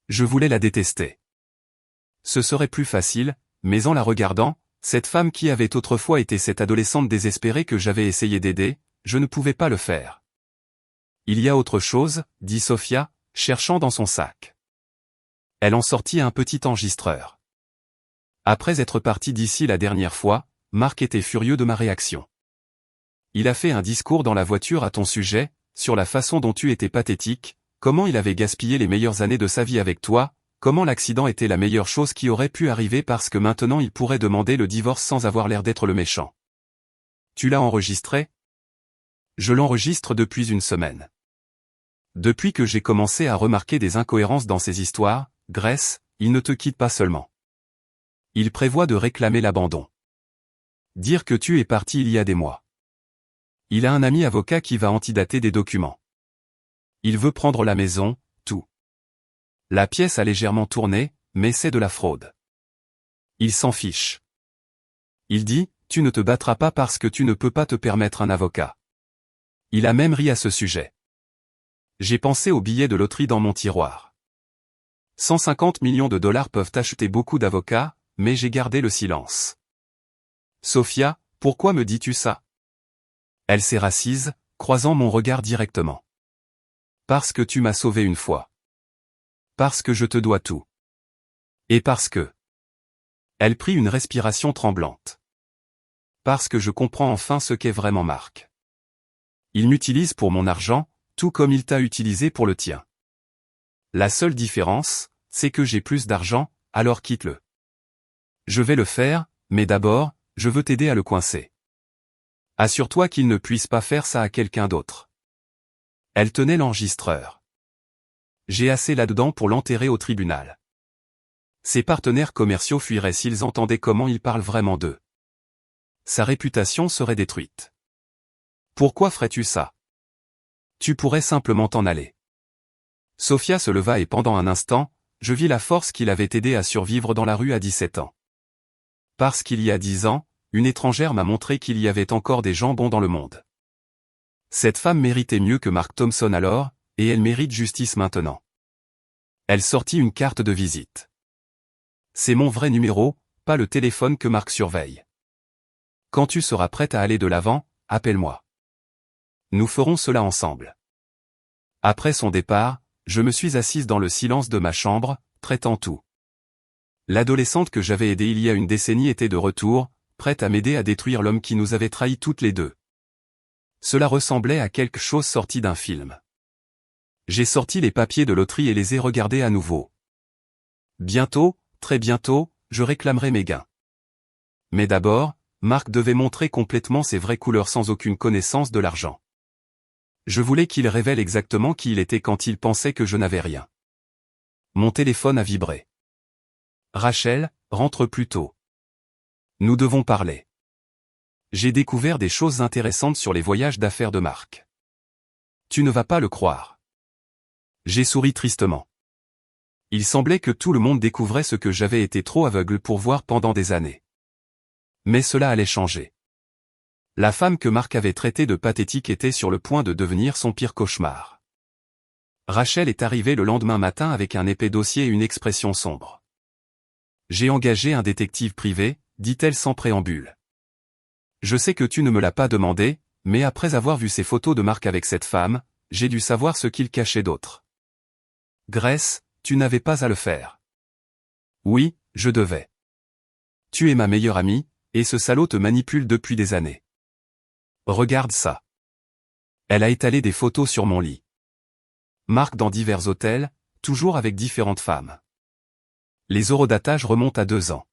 Je voulais la détester. Ce serait plus facile, mais en la regardant, cette femme qui avait autrefois été cette adolescente désespérée que j'avais essayé d'aider, je ne pouvais pas le faire. Il y a autre chose, dit Sofia, cherchant dans son sac. Elle en sortit un petit enregistreur. Après être parti d'ici la dernière fois, Marc était furieux de ma réaction. Il a fait un discours dans la voiture à ton sujet, sur la façon dont tu étais pathétique, comment il avait gaspillé les meilleures années de sa vie avec toi, comment l'accident était la meilleure chose qui aurait pu arriver parce que maintenant il pourrait demander le divorce sans avoir l'air d'être le méchant. Tu l'as enregistré? Je l'enregistre depuis une semaine. Depuis que j'ai commencé à remarquer des incohérences dans ces histoires, Grace, il ne te quitte pas seulement. Il prévoit de réclamer l'abandon. Dire que tu es parti il y a des mois. Il a un ami avocat qui va antidater des documents. Il veut prendre la maison, tout. La pièce a légèrement tourné, mais c'est de la fraude. Il s'en fiche. Il dit, tu ne te battras pas parce que tu ne peux pas te permettre un avocat. Il a même ri à ce sujet. J'ai pensé aux billets de loterie dans mon tiroir. 150 millions de dollars peuvent acheter beaucoup d'avocats, mais j'ai gardé le silence. Sofia, pourquoi me dis-tu ça? Elle s'est rassise, croisant mon regard directement. Parce que tu m'as sauvé une fois. Parce que je te dois tout. Et parce que... Elle prit une respiration tremblante. Parce que je comprends enfin ce qu'est vraiment Marc. Il m'utilise pour mon argent, tout comme il t'a utilisé pour le tien. La seule différence, c'est que j'ai plus d'argent, alors quitte-le. Je vais le faire, mais d'abord, je veux t'aider à le coincer. Assure-toi qu'il ne puisse pas faire ça à quelqu'un d'autre. Elle tenait l'enregistreur. J'ai assez là-dedans pour l'enterrer au tribunal. Ses partenaires commerciaux fuiraient s'ils entendaient comment il parle vraiment d'eux. Sa réputation serait détruite. Pourquoi ferais-tu ça? Tu pourrais simplement t'en aller. Sofia se leva et pendant un instant, je vis la force qui l'avait aidé à survivre dans la rue à 17 ans. Parce qu'il y a 10 ans, une étrangère m'a montré qu'il y avait encore des gens bons dans le monde. Cette femme méritait mieux que Mark Thompson alors, et elle mérite justice maintenant. Elle sortit une carte de visite. C'est mon vrai numéro, pas le téléphone que Marc surveille. Quand tu seras prête à aller de l'avant, appelle-moi. Nous ferons cela ensemble. Après son départ, je me suis assise dans le silence de ma chambre, traitant tout. L'adolescente que j'avais aidée il y a une décennie était de retour, prête à m'aider à détruire l'homme qui nous avait trahis toutes les deux. Cela ressemblait à quelque chose sorti d'un film. J'ai sorti les papiers de loterie et les ai regardés à nouveau. Bientôt, très bientôt, je réclamerai mes gains. Mais d'abord, Marc devait montrer complètement ses vraies couleurs sans aucune connaissance de l'argent. Je voulais qu'il révèle exactement qui il était quand il pensait que je n'avais rien. Mon téléphone a vibré. Rachel, rentre plus tôt. Nous devons parler. J'ai découvert des choses intéressantes sur les voyages d'affaires de Marc. Tu ne vas pas le croire. J'ai souri tristement. Il semblait que tout le monde découvrait ce que j'avais été trop aveugle pour voir pendant des années. Mais cela allait changer. La femme que Marc avait traitée de pathétique était sur le point de devenir son pire cauchemar. Rachel est arrivée le lendemain matin avec un épais dossier et une expression sombre. J'ai engagé un détective privé, dit-elle sans préambule. Je sais que tu ne me l'as pas demandé, mais après avoir vu ces photos de Marc avec cette femme, j'ai dû savoir ce qu'il cachait d'autre. Grace, tu n'avais pas à le faire. Oui, je devais. Tu es ma meilleure amie, et ce salaud te manipule depuis des années. Regarde ça. Elle a étalé des photos sur mon lit. Marc dans divers hôtels, toujours avec différentes femmes. Les horodatage remontent à 2 ans.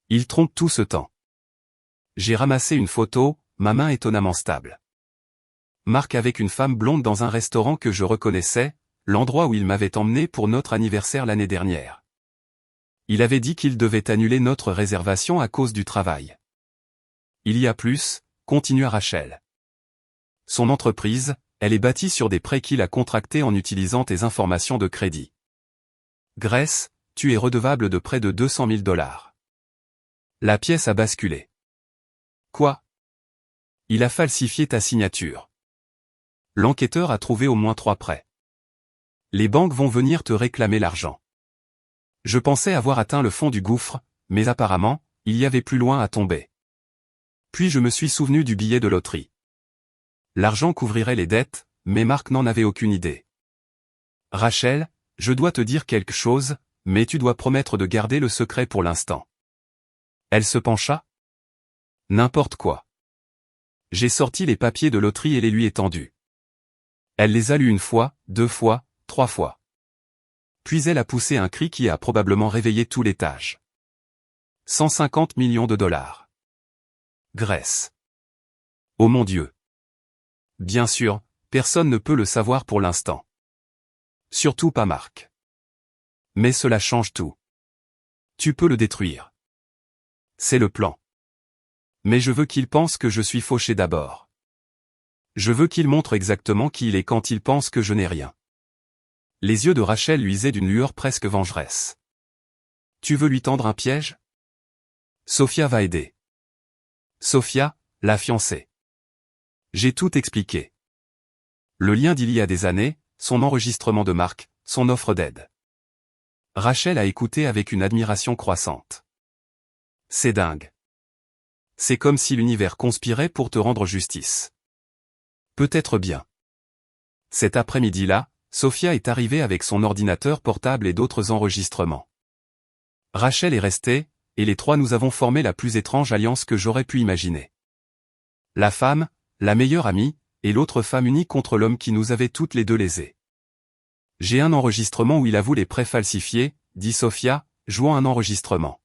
Il trompe tout ce temps. J'ai ramassé une photo, ma main étonnamment stable. Marc avec une femme blonde dans un restaurant que je reconnaissais, l'endroit où il m'avait emmené pour notre anniversaire l'année dernière. Il avait dit qu'il devait annuler notre réservation à cause du travail. Il y a plus, continua Rachel. Son entreprise, elle est bâtie sur des prêts qu'il a contractés en utilisant tes informations de crédit. Grace, tu es redevable de près de 200 000 $. La pièce a basculé. Quoi? Il a falsifié ta signature. L'enquêteur a trouvé au moins 3 prêts. Les banques vont venir te réclamer l'argent. Je pensais avoir atteint le fond du gouffre, mais apparemment, il y avait plus loin à tomber. Puis je me suis souvenu du billet de loterie. L'argent couvrirait les dettes, mais Marc n'en avait aucune idée. Rachel, je dois te dire quelque chose, mais tu dois promettre de garder le secret pour l'instant. Elle se pencha. N'importe quoi. J'ai sorti les papiers de loterie et les lui ai tendus. Elle les a lus 1 fois, 2 fois, 3 fois. Puis elle a poussé un cri qui a probablement réveillé tout l'étage. 150 millions de $. Grace. Oh mon Dieu. Bien sûr, personne ne peut le savoir pour l'instant. Surtout pas Marc. Mais cela change tout. Tu peux le détruire. C'est le plan. Mais je veux qu'il pense que je suis fauché d'abord. Je veux qu'il montre exactement qui il est quand il pense que je n'ai rien. Les yeux de Rachel luisaient d'une lueur presque vengeresse. Tu veux lui tendre un piège? Sophia va aider. Sophia, la fiancée. J'ai tout expliqué. Le lien d'il y a des années, son enregistrement de Marc, son offre d'aide. Rachel a écouté avec une admiration croissante. C'est dingue. C'est comme si l'univers conspirait pour te rendre justice. Peut-être bien. Cet après-midi-là, Sophia est arrivée avec son ordinateur portable et d'autres enregistrements. Rachel est restée, et les 3 nous avons formé la plus étrange alliance que j'aurais pu imaginer. La femme, la meilleure amie, et l'autre femme unie contre l'homme qui nous avait toutes les 2 lésées. J'ai un enregistrement où il avoue les prêts falsifiés, dit Sophia, jouant un enregistrement.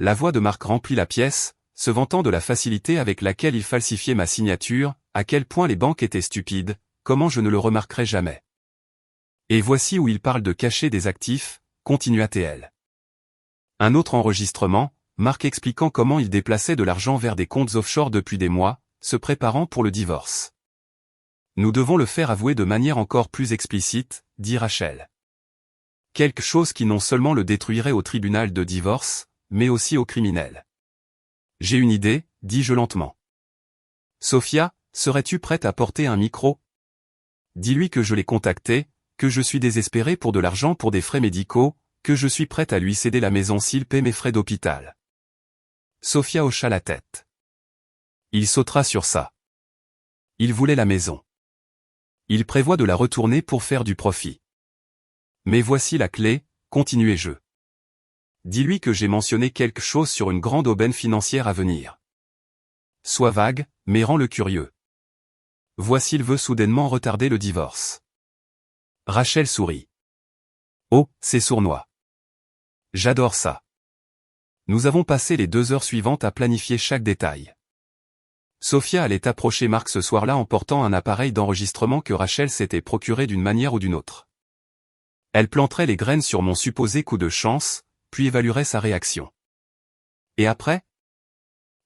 La voix de Marc remplit la pièce, se vantant de la facilité avec laquelle il falsifiait ma signature, à quel point les banques étaient stupides, comment je ne le remarquerai jamais. Et voici où il parle de cacher des actifs, continua-t-elle. Un autre enregistrement, Marc expliquant comment il déplaçait de l'argent vers des comptes offshore depuis des mois, se préparant pour le divorce. Nous devons le faire avouer de manière encore plus explicite, dit Rachel. Quelque chose qui non seulement le détruirait au tribunal de divorce, mais aussi au criminel. J'ai une idée, dis-je lentement. Sophia, serais-tu prête à porter un micro? Dis-lui que je l'ai contacté, que je suis désespéré pour de l'argent pour des frais médicaux, que je suis prête à lui céder la maison s'il paie mes frais d'hôpital. Sophia hocha la tête. Il sautera sur ça. Il voulait la maison. Il prévoit de la retourner pour faire du profit. Mais voici la clé, continuai-je. Dis-lui que j'ai mentionné quelque chose sur une grande aubaine financière à venir. Sois vague, mais rends-le curieux. Voici il veut soudainement retarder le divorce. Rachel sourit. Oh, c'est sournois. J'adore ça. Nous avons passé les 2 heures suivantes à planifier chaque détail. Sophia allait approcher Marc ce soir-là en portant un appareil d'enregistrement que Rachel s'était procuré d'une manière ou d'une autre. Elle planterait les graines sur mon supposé coup de chance, puis évaluerait sa réaction. Et après?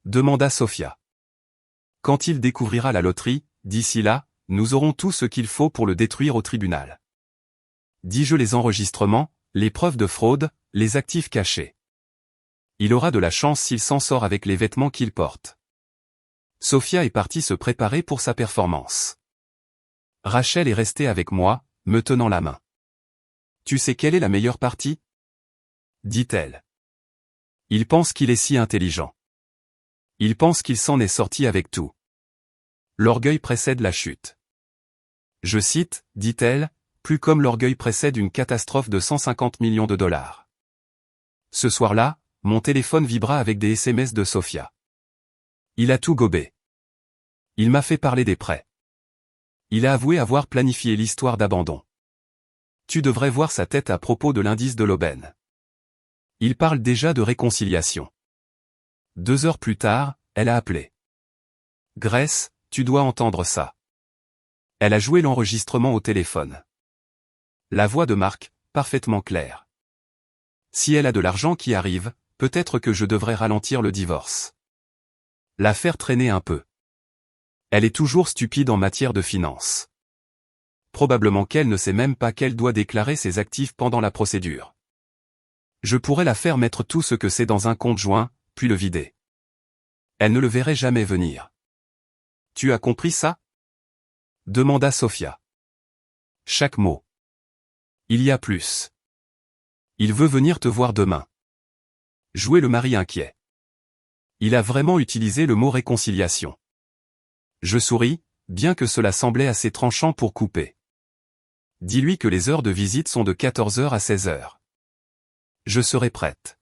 Demanda Sophia. Quand il découvrira la loterie, d'ici là, nous aurons tout ce qu'il faut pour le détruire au tribunal. Dis-je les enregistrements, les preuves de fraude, les actifs cachés. Il aura de la chance s'il s'en sort avec les vêtements qu'il porte. Sophia est partie se préparer pour sa performance. Rachel est restée avec moi, me tenant la main. Tu sais quelle est la meilleure partie? Dit-elle. Il pense qu'il est si intelligent. Il pense qu'il s'en est sorti avec tout. L'orgueil précède la chute. Je cite, dit-elle, plus comme l'orgueil précède une catastrophe de 150 millions de dollars. Ce soir-là, mon téléphone vibra avec des SMS de Sofia. Il a tout gobé. Il m'a fait parler des prêts. Il a avoué avoir planifié l'histoire d'abandon. Tu devrais voir sa tête à propos de l'indice de l'aubaine. Il parle déjà de réconciliation. 2 heures plus tard, elle a appelé. Grace, tu dois entendre ça. Elle a joué l'enregistrement au téléphone. La voix de Marc, parfaitement claire. Si elle a de l'argent qui arrive, peut-être que je devrais ralentir le divorce. L'affaire traînait un peu. Elle est toujours stupide en matière de finances. Probablement qu'elle ne sait même pas qu'elle doit déclarer ses actifs pendant la procédure. Je pourrais la faire mettre tout ce que c'est dans un compte joint, puis le vider. Elle ne le verrait jamais venir. Tu as compris ça? Demanda Sofia. Chaque mot. Il y a plus. Il veut venir te voir demain. Jouer le mari inquiet. Il a vraiment utilisé le mot réconciliation. Je souris, bien que cela semblait assez tranchant pour couper. Dis-lui que les heures de visite sont de 14h à 16h. Je serai prête.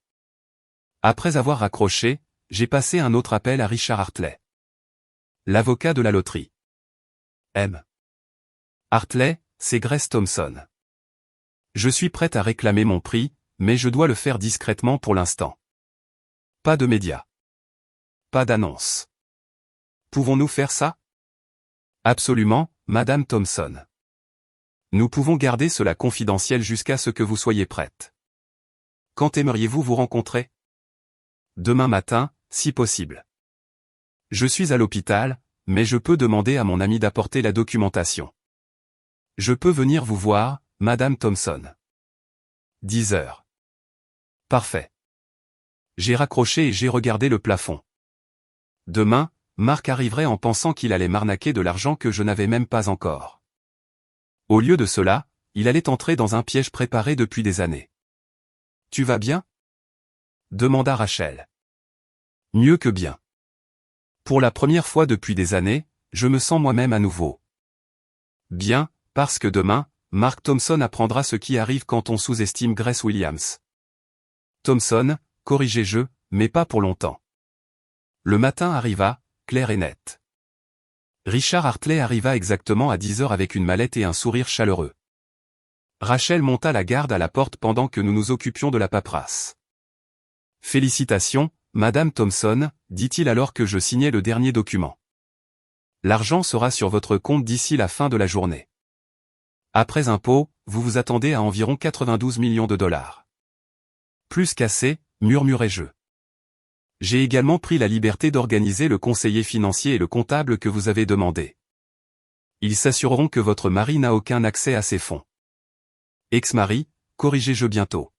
Après avoir raccroché, j'ai passé un autre appel à Richard Hartley. L'avocat de la loterie. M. Hartley, c'est Grace Thompson. Je suis prête à réclamer mon prix, mais je dois le faire discrètement pour l'instant. Pas de médias. Pas d'annonce. Pouvons-nous faire ça? Absolument, Madame Thompson. Nous pouvons garder cela confidentiel jusqu'à ce que vous soyez prête. Quand aimeriez-vous vous rencontrer? Demain matin, si possible. Je suis à l'hôpital, mais je peux demander à mon ami d'apporter la documentation. Je peux venir vous voir, Madame Thompson. 10 heures. Parfait. J'ai raccroché et j'ai regardé le plafond. Demain, Marc arriverait en pensant qu'il allait m'arnaquer de l'argent que je n'avais même pas encore. Au lieu de cela, il allait entrer dans un piège préparé depuis des années. Tu vas bien? Demanda Rachel. Mieux que bien. Pour la première fois depuis des années, je me sens moi-même à nouveau. Bien, parce que demain, Mark Thompson apprendra ce qui arrive quand on sous-estime Grace Williams. Thompson, corrigez-je, mais pas pour longtemps. Le matin arriva, clair et net. Richard Hartley arriva exactement à 10 heures avec une mallette et un sourire chaleureux. Rachel monta la garde à la porte pendant que nous nous occupions de la paperasse. Félicitations, Madame Thompson, dit-il alors que je signais le dernier document. L'argent sera sur votre compte d'ici la fin de la journée. Après impôt, vous vous attendez à environ 92 millions de dollars. Plus qu'assez, murmurai-je. J'ai également pris la liberté d'organiser le conseiller financier et le comptable que vous avez demandé. Ils s'assureront que votre mari n'a aucun accès à ces fonds. Ex-mari, corrigez-je bientôt.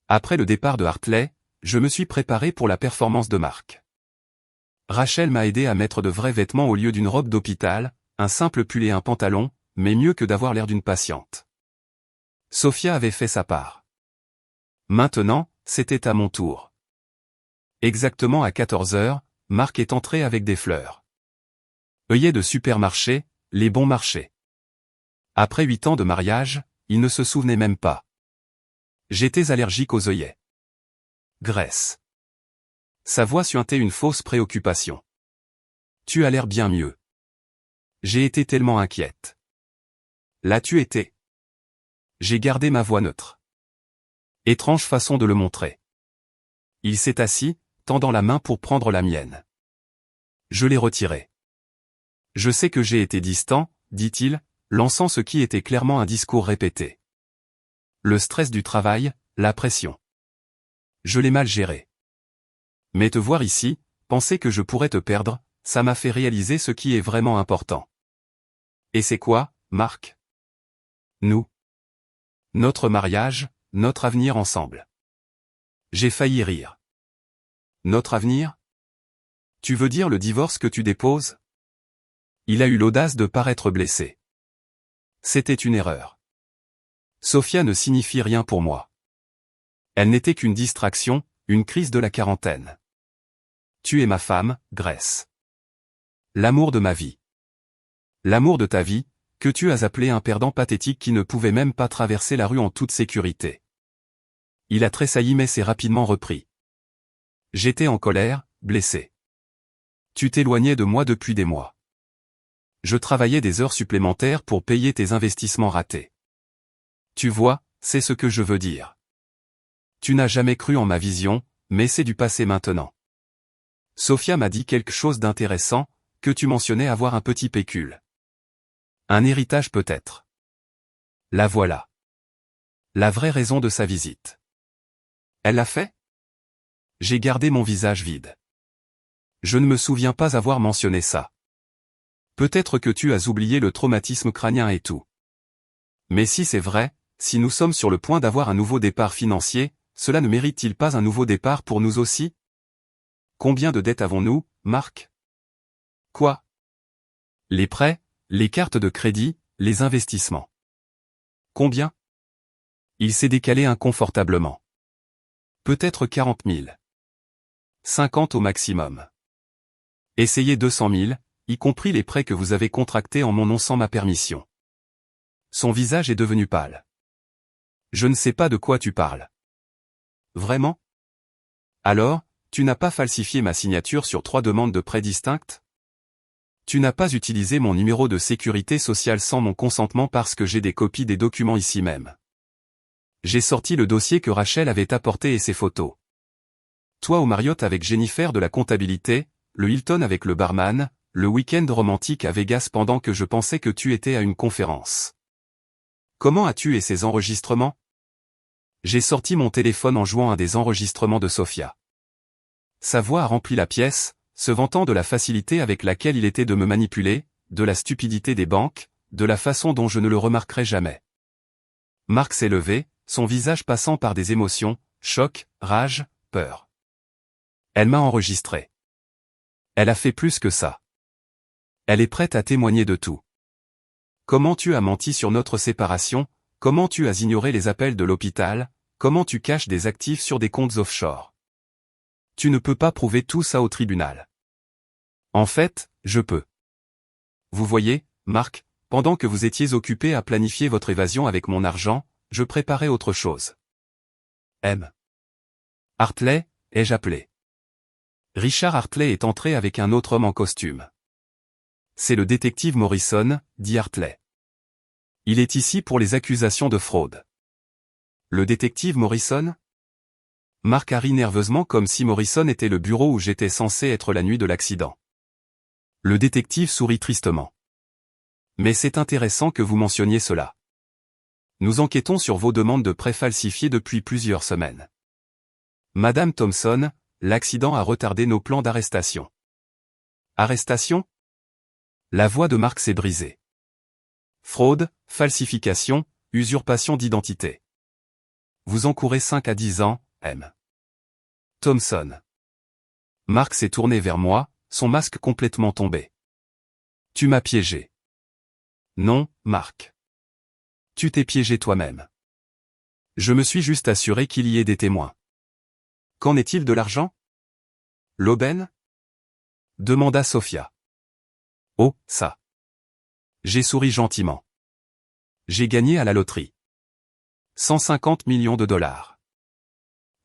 Après le départ de Hartley, je me suis préparé pour la performance de Marc. Rachel m'a aidé à mettre de vrais vêtements au lieu d'une robe d'hôpital, un simple pull et un pantalon, mais mieux que d'avoir l'air d'une patiente. Sofia avait fait sa part. Maintenant, c'était à mon tour. Exactement à 14 heures, Marc est entré avec des fleurs. Œillet de supermarché, les bons marchés. Après 8 ans de mariage, il ne se souvenait même pas. J'étais allergique aux œillets. Grace. Sa voix suintait une fausse préoccupation. Tu as l'air bien mieux. J'ai été tellement inquiète. L'as-tu été? J'ai gardé ma voix neutre. Étrange façon de le montrer. Il s'est assis, tendant la main pour prendre la mienne. Je l'ai retirée. Je sais que j'ai été distant, dit-il, lançant ce qui était clairement un discours répété. Le stress du travail, la pression. Je l'ai mal géré. Mais te voir ici, penser que je pourrais te perdre, ça m'a fait réaliser ce qui est vraiment important. Et c'est quoi, Marc? Nous. Notre mariage, notre avenir ensemble. J'ai failli rire. Notre avenir? Tu veux dire le divorce que tu déposes? Il a eu l'audace de paraître blessé. C'était une erreur. Sophia ne signifie rien pour moi. Elle n'était qu'une distraction, une crise de la quarantaine. Tu es ma femme, Grace. L'amour de ma vie. L'amour de ta vie, que tu as appelé un perdant pathétique qui ne pouvait même pas traverser la rue en toute sécurité. Il a tressailli mais s'est rapidement repris. J'étais en colère, blessé. Tu t'éloignais de moi depuis des mois. Je travaillais des heures supplémentaires pour payer tes investissements ratés. Tu vois, c'est ce que je veux dire. Tu n'as jamais cru en ma vision, mais c'est du passé maintenant. Sophia m'a dit quelque chose d'intéressant, que tu mentionnais avoir un petit pécule. Un héritage peut-être. La voilà. La vraie raison de sa visite. Elle l'a fait? J'ai gardé mon visage vide. Je ne me souviens pas avoir mentionné ça. Peut-être que tu as oublié le traumatisme crânien et tout. Mais si c'est vrai, si nous sommes sur le point d'avoir un nouveau départ financier, cela ne mérite-t-il pas un nouveau départ pour nous aussi? Combien de dettes avons-nous, Marc? Quoi? Les prêts, les cartes de crédit, les investissements. Combien? Il s'est décalé inconfortablement. Peut-être 40 000. 50 au maximum. Essayez 200 000, y compris les prêts que vous avez contractés en mon nom sans ma permission. Son visage est devenu pâle. Je ne sais pas de quoi tu parles. Vraiment? Alors, tu n'as pas falsifié ma signature sur 3 demandes de prêts distinctes? Tu n'as pas utilisé mon numéro de sécurité sociale sans mon consentement parce que j'ai des copies des documents ici même. J'ai sorti le dossier que Rachel avait apporté et ses photos. Toi au Marriott avec Jennifer de la comptabilité, le Hilton avec le barman, le week-end romantique à Vegas pendant que je pensais que tu étais à une conférence. Comment as-tu eu ces enregistrements? J'ai sorti mon téléphone en jouant un des enregistrements de Sophia. Sa voix a rempli la pièce, se vantant de la facilité avec laquelle il était de me manipuler, de la stupidité des banques, de la façon dont je ne le remarquerai jamais. Marc s'est levé, son visage passant par des émotions, choc, rage, peur. Elle m'a enregistré. Elle a fait plus que ça. Elle est prête à témoigner de tout. Comment tu as menti sur notre séparation, comment tu as ignoré les appels de l'hôpital, comment tu caches des actifs sur des comptes offshore. Tu ne peux pas prouver tout ça au tribunal. En fait, je peux. Vous voyez, Marc, pendant que vous étiez occupé à planifier votre évasion avec mon argent, je préparais autre chose. M. Hartley, ai-je appelé. Richard Hartley est entré avec un autre homme en costume. C'est le détective Morrison, dit Hartley. Il est ici pour les accusations de fraude. Le détective Morrison? Marc a ri nerveusement comme si Morrison était le bureau où j'étais censé être la nuit de l'accident. Le détective sourit tristement. Mais c'est intéressant que vous mentionniez cela. Nous enquêtons sur vos demandes de prêts falsifiés depuis plusieurs semaines. Madame Thompson, l'accident a retardé nos plans d'arrestation. Arrestation? La voix de Marc s'est brisée. Fraude, falsification, usurpation d'identité. Vous encourez 5 à 10 ans, M. Thompson. Marc s'est tourné vers moi, son masque complètement tombé. Tu m'as piégé. Non, Marc. Tu t'es piégé toi-même. Je me suis juste assuré qu'il y ait des témoins. Qu'en est-il de l'argent? L'aubaine? Demanda Sophia. Oh, ça. J'ai souri gentiment. J'ai gagné à la loterie. 150 millions de dollars.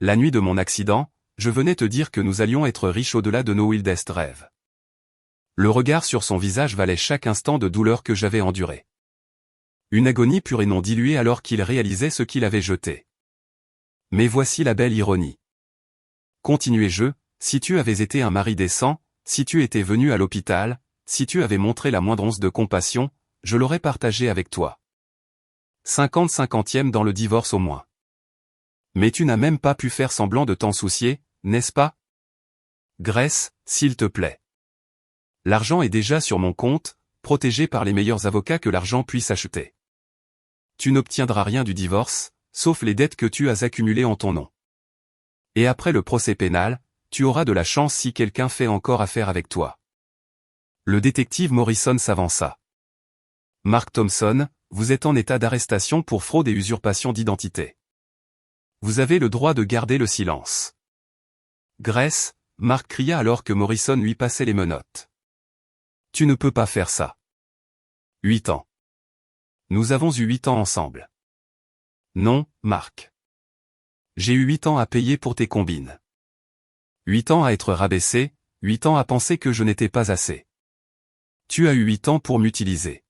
La nuit de mon accident, je venais te dire que nous allions être riches au-delà de nos wildest rêves. Le regard sur son visage valait chaque instant de douleur que j'avais enduré. Une agonie pure et non diluée alors qu'il réalisait ce qu'il avait jeté. Mais voici la belle ironie. Continuai-je, si tu avais été un mari décent, si tu étais venu à l'hôpital, si tu avais montré la moindre once de compassion, je l'aurais partagé avec toi. 50-50e dans le divorce au moins. Mais tu n'as même pas pu faire semblant de t'en soucier, n'est-ce pas? Grace, s'il te plaît. L'argent est déjà sur mon compte, protégé par les meilleurs avocats que l'argent puisse acheter. Tu n'obtiendras rien du divorce, sauf les dettes que tu as accumulées en ton nom. Et après le procès pénal, tu auras de la chance si quelqu'un fait encore affaire avec toi. Le détective Morrison s'avança. Mark Thompson, vous êtes en état d'arrestation pour fraude et usurpation d'identité. Vous avez le droit de garder le silence. Grace, Mark cria alors que Morrison lui passait les menottes. Tu ne peux pas faire ça. 8 ans. Nous avons eu 8 ans ensemble. Non, Mark. J'ai eu 8 ans à payer pour tes combines. 8 ans à être rabaissé, 8 ans à penser que je n'étais pas assez. Tu as eu 8 ans pour m'utiliser.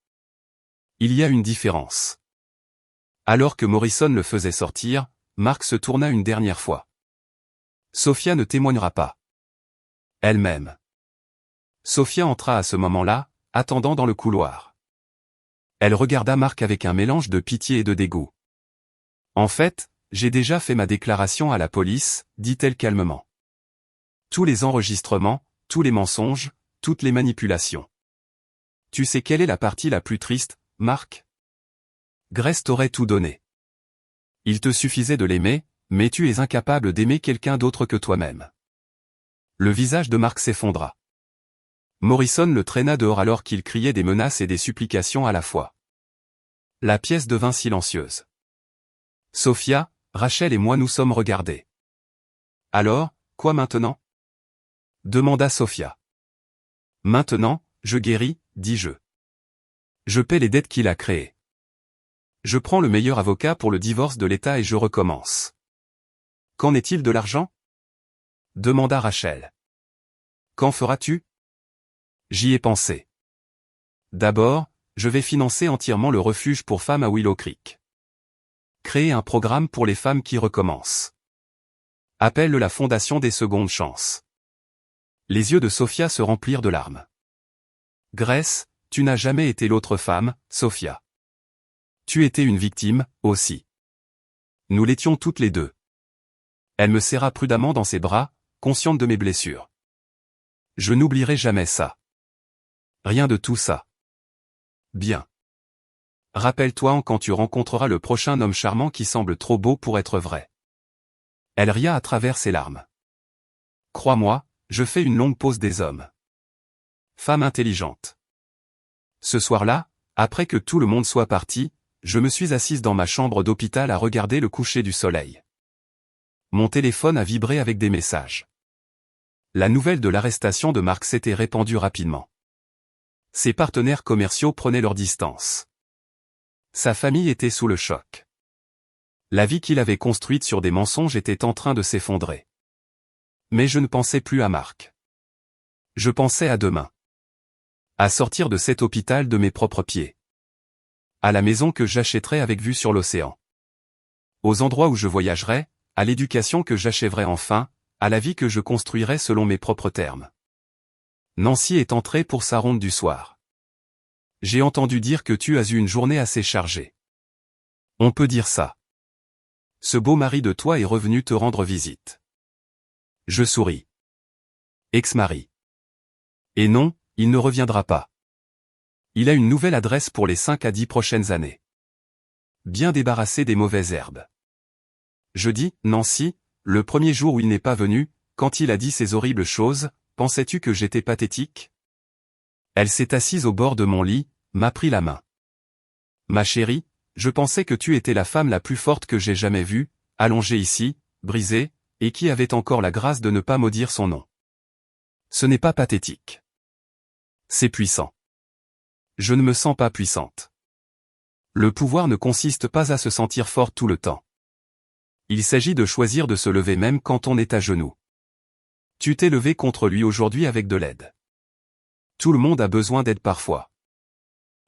Il y a une différence. Alors que Morrison le faisait sortir, Mark se tourna une dernière fois. Sophia ne témoignera pas. Elle-même. Sophia entra à ce moment-là, attendant dans le couloir. Elle regarda Mark avec un mélange de pitié et de dégoût. En fait, j'ai déjà fait ma déclaration à la police, dit-elle calmement. Tous les enregistrements, tous les mensonges, toutes les manipulations. Tu sais quelle est la partie la plus triste, Mark? Grace t'aurait tout donné. Il te suffisait de l'aimer, mais tu es incapable d'aimer quelqu'un d'autre que toi-même. Le visage de Mark s'effondra. Morrison le traîna dehors alors qu'il criait des menaces et des supplications à la fois. La pièce devint silencieuse. Sophia, Rachel et moi nous sommes regardés. Alors, quoi maintenant? Demanda Sophia. Maintenant, je guéris, dis-je. Je paie les dettes qu'il a créées. Je prends le meilleur avocat pour le divorce de l'État et je recommence. Qu'en est-il de l'argent? Demanda Rachel. Qu'en feras-tu? J'y ai pensé. D'abord, je vais financer entièrement le refuge pour femmes à Willow Creek. Créer un programme pour les femmes qui recommencent. Appelle-le la Fondation des secondes chances. Les yeux de Sophia se remplirent de larmes. Grace, tu n'as jamais été l'autre femme, Sophia. Tu étais une victime, aussi. Nous l'étions toutes les deux. Elle me serra prudemment dans ses bras, consciente de mes blessures. Je n'oublierai jamais ça. Rien de tout ça. Bien. Rappelle-toi quand tu rencontreras le prochain homme charmant qui semble trop beau pour être vrai. Elle ria à travers ses larmes. Crois-moi, je fais une longue pause des hommes. Femme intelligente. Ce soir-là, après que tout le monde soit parti, je me suis assise dans ma chambre d'hôpital à regarder le coucher du soleil. Mon téléphone a vibré avec des messages. La nouvelle de l'arrestation de Mark s'était répandue rapidement. Ses partenaires commerciaux prenaient leur distance. Sa famille était sous le choc. La vie qu'il avait construite sur des mensonges était en train de s'effondrer. Mais je ne pensais plus à Mark. Je pensais à demain. À sortir de cet hôpital de mes propres pieds. À la maison que j'achèterais avec vue sur l'océan. Aux endroits où je voyagerais, à l'éducation que j'achèverais enfin, à la vie que je construirais selon mes propres termes. Nancy est entrée pour sa ronde du soir. J'ai entendu dire que tu as eu une journée assez chargée. On peut dire ça. Ce beau mari de toi est revenu te rendre visite. Je souris. Ex-mari. Et non, il ne reviendra pas. Il a une nouvelle adresse pour les 5 à 10 prochaines années. Bien débarrassé des mauvaises herbes. Je dis, Nancy, le premier jour où il n'est pas venu, quand il a dit ces horribles choses, pensais-tu que j'étais pathétique? Elle s'est assise au bord de mon lit, m'a pris la main. Ma chérie, je pensais que tu étais la femme la plus forte que j'ai jamais vue, allongée ici, brisée, et qui avait encore la grâce de ne pas maudire son nom. Ce n'est pas pathétique. C'est puissant. Je ne me sens pas puissante. Le pouvoir ne consiste pas à se sentir fort tout le temps. Il s'agit de choisir de se lever même quand on est à genoux. Tu t'es levé contre lui aujourd'hui avec de l'aide. Tout le monde a besoin d'aide parfois.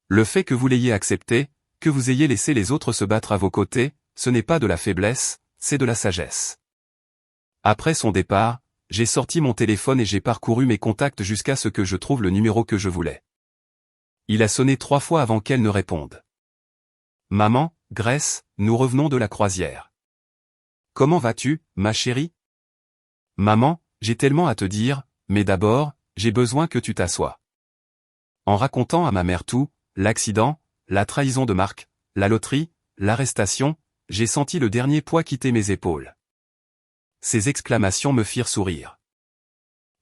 Le fait que vous l'ayez accepté, que vous ayez laissé les autres se battre à vos côtés, ce n'est pas de la faiblesse, c'est de la sagesse. Après son départ, j'ai sorti mon téléphone et j'ai parcouru mes contacts jusqu'à ce que je trouve le numéro que je voulais. Il a sonné 3 fois avant qu'elle ne réponde. Maman, Grace, nous revenons de la croisière. Comment vas-tu, ma chérie? Maman, j'ai tellement à te dire, mais d'abord, j'ai besoin que tu t'assoies. En racontant à ma mère tout, l'accident, la trahison de Mark, la loterie, l'arrestation, j'ai senti le dernier poids quitter mes épaules. Ces exclamations me firent sourire.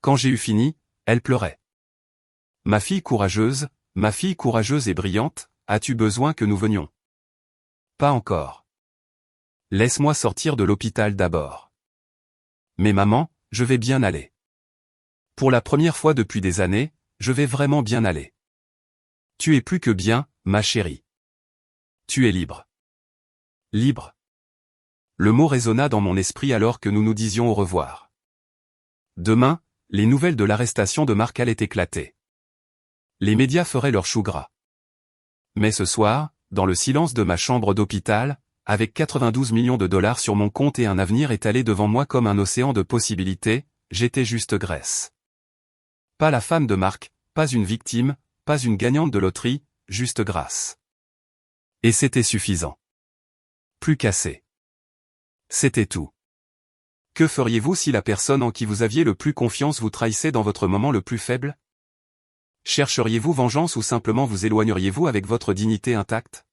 Quand j'ai eu fini, elle pleurait. Ma fille courageuse et brillante, as-tu besoin que nous venions? Pas encore. Laisse-moi sortir de l'hôpital d'abord. Mais maman, je vais bien aller. Pour la première fois depuis des années, je vais vraiment bien aller. Tu es plus que bien, ma chérie. Tu es libre. Libre. Le mot résonna dans mon esprit alors que nous nous disions au revoir. Demain, les nouvelles de l'arrestation de Marc allaient éclater. Les médias feraient leur chou gras. Mais ce soir, dans le silence de ma chambre d'hôpital, avec 92 millions de dollars sur mon compte et un avenir étalé devant moi comme un océan de possibilités, j'étais juste Grace. Pas la femme de Marc, pas une victime, pas une gagnante de loterie, juste Grace. Et c'était suffisant. Plus qu'assez. C'était tout. Que feriez-vous si la personne en qui vous aviez le plus confiance vous trahissait dans votre moment le plus faible? Chercheriez-vous vengeance ou simplement vous éloigneriez-vous avec votre dignité intacte?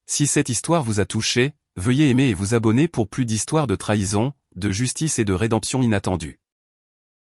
Si cette histoire vous a touché, veuillez aimer et vous abonner pour plus d'histoires de trahison, de justice et de rédemption inattendues.